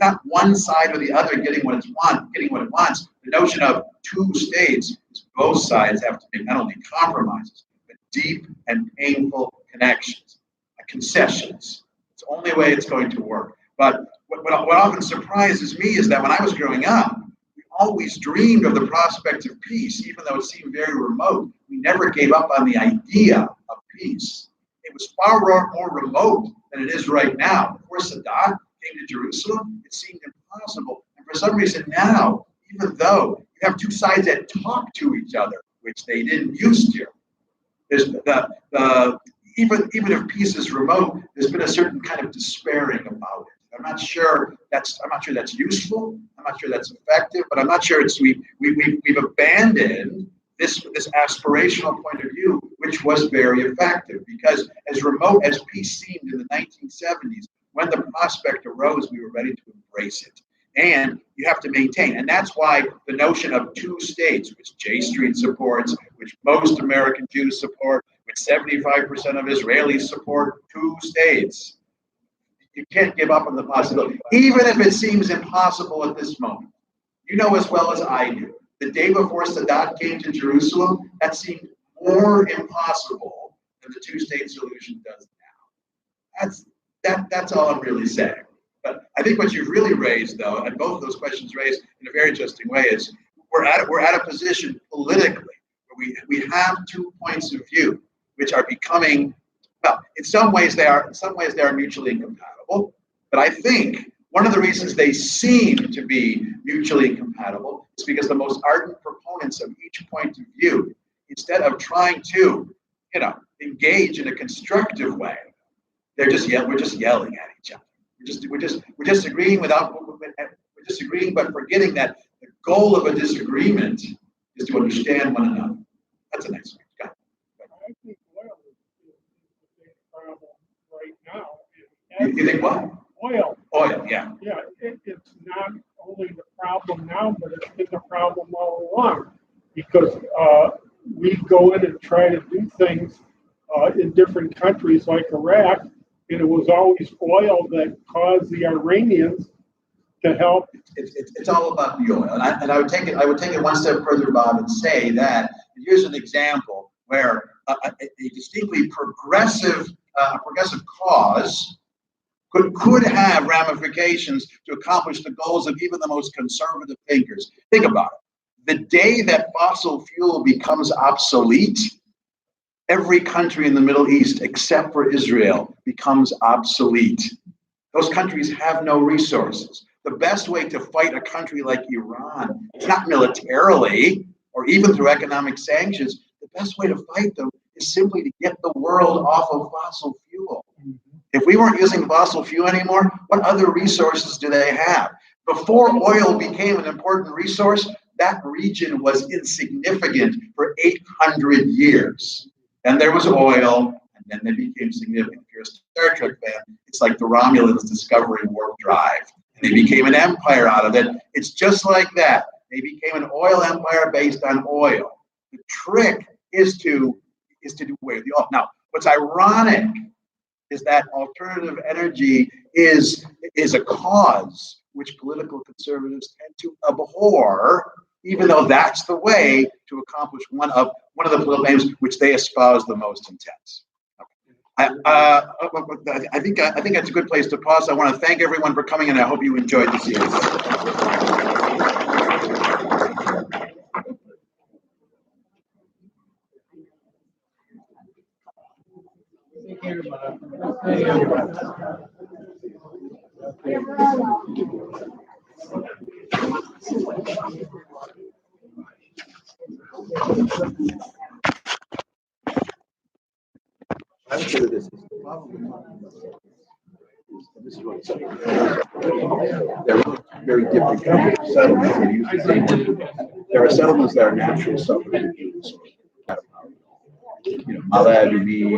not one side or the other getting what it wants. The notion of two states is both sides have to make not only compromises, but deep and painful connections, concessions. It's the only way it's going to work. But what often surprises me is that when I was growing up, we always dreamed of the prospect of peace, even though it seemed very remote. We never gave up on the idea of peace. It was far more remote than it is right now. Before Sadat came to Jerusalem, it seemed impossible. And for some reason now, even though you have two sides that talk to each other, which they didn't used to, there's even if peace is remote, there's been a certain kind of despairing about it. I'm not sure that's useful. I'm not sure that's effective, but I'm not sure we've abandoned this aspirational point of view, which was very effective, because as remote as peace seemed in the 1970s, when the prospect arose, we were ready to embrace it. And you have to maintain. And that's why the notion of two states, which J Street supports, which most American Jews support, which 75% of Israelis support, two states. You can't give up on the possibility, even if it seems impossible at this moment. You know as well as I do, the day before Sadat came to Jerusalem, that seemed more impossible than the two-state solution does now. That's all I'm really saying. But I think what you've really raised, though, and both of those questions raised in a very interesting way, is we're at a position politically where we have 2 points of view which are becoming, well, in some ways they are mutually incompatible. But I think one of the reasons they seem to be mutually incompatible is because the most ardent proponents of each point of view, instead of trying to, engage in a constructive way, we're just yelling at each other. We're disagreeing we're disagreeing, but forgetting that the goal of a disagreement is to understand one another. That's a nice one. I think oil is the big problem right now. You think what? Oil. Oil, yeah. Yeah, it's not only the problem now, but it's been the problem all along. Because we go in and try to do things in different countries like Iraq, and it was always oil that caused the Iranians to help. It's all about the oil, and I would take it one step further, Bob, and say that here's an example where a distinctly progressive cause could have ramifications to accomplish the goals of even the most conservative thinkers. Think about it. The day that fossil fuel becomes obsolete, every country in the Middle East, except for Israel, becomes obsolete. Those countries have no resources. The best way to fight a country like Iran is not militarily or even through economic sanctions. The best way to fight them is simply to get the world off of fossil fuel. If we weren't using fossil fuel anymore, what other resources do they have? Before oil became an important resource, that region was insignificant for 800 years. Then there was oil, and then they became significant. If you're a Star Trek fan, it's like the Romulans discovering warp drive. And they became an empire out of it. It's just like that. They became an oil empire based on oil. The trick is to do away with the oil. Now, what's ironic is that alternative energy is a cause which political conservatives tend to abhor, even though that's the way to accomplish one of the political aims which they espouse the most intense. Okay. I think that's a good place to pause. I want to thank everyone for coming, and I hope you enjoyed the series. I would say that this is probably this is what it's like. They're very different kinds of settlements. There are settlements that are natural subdivisions. Malad,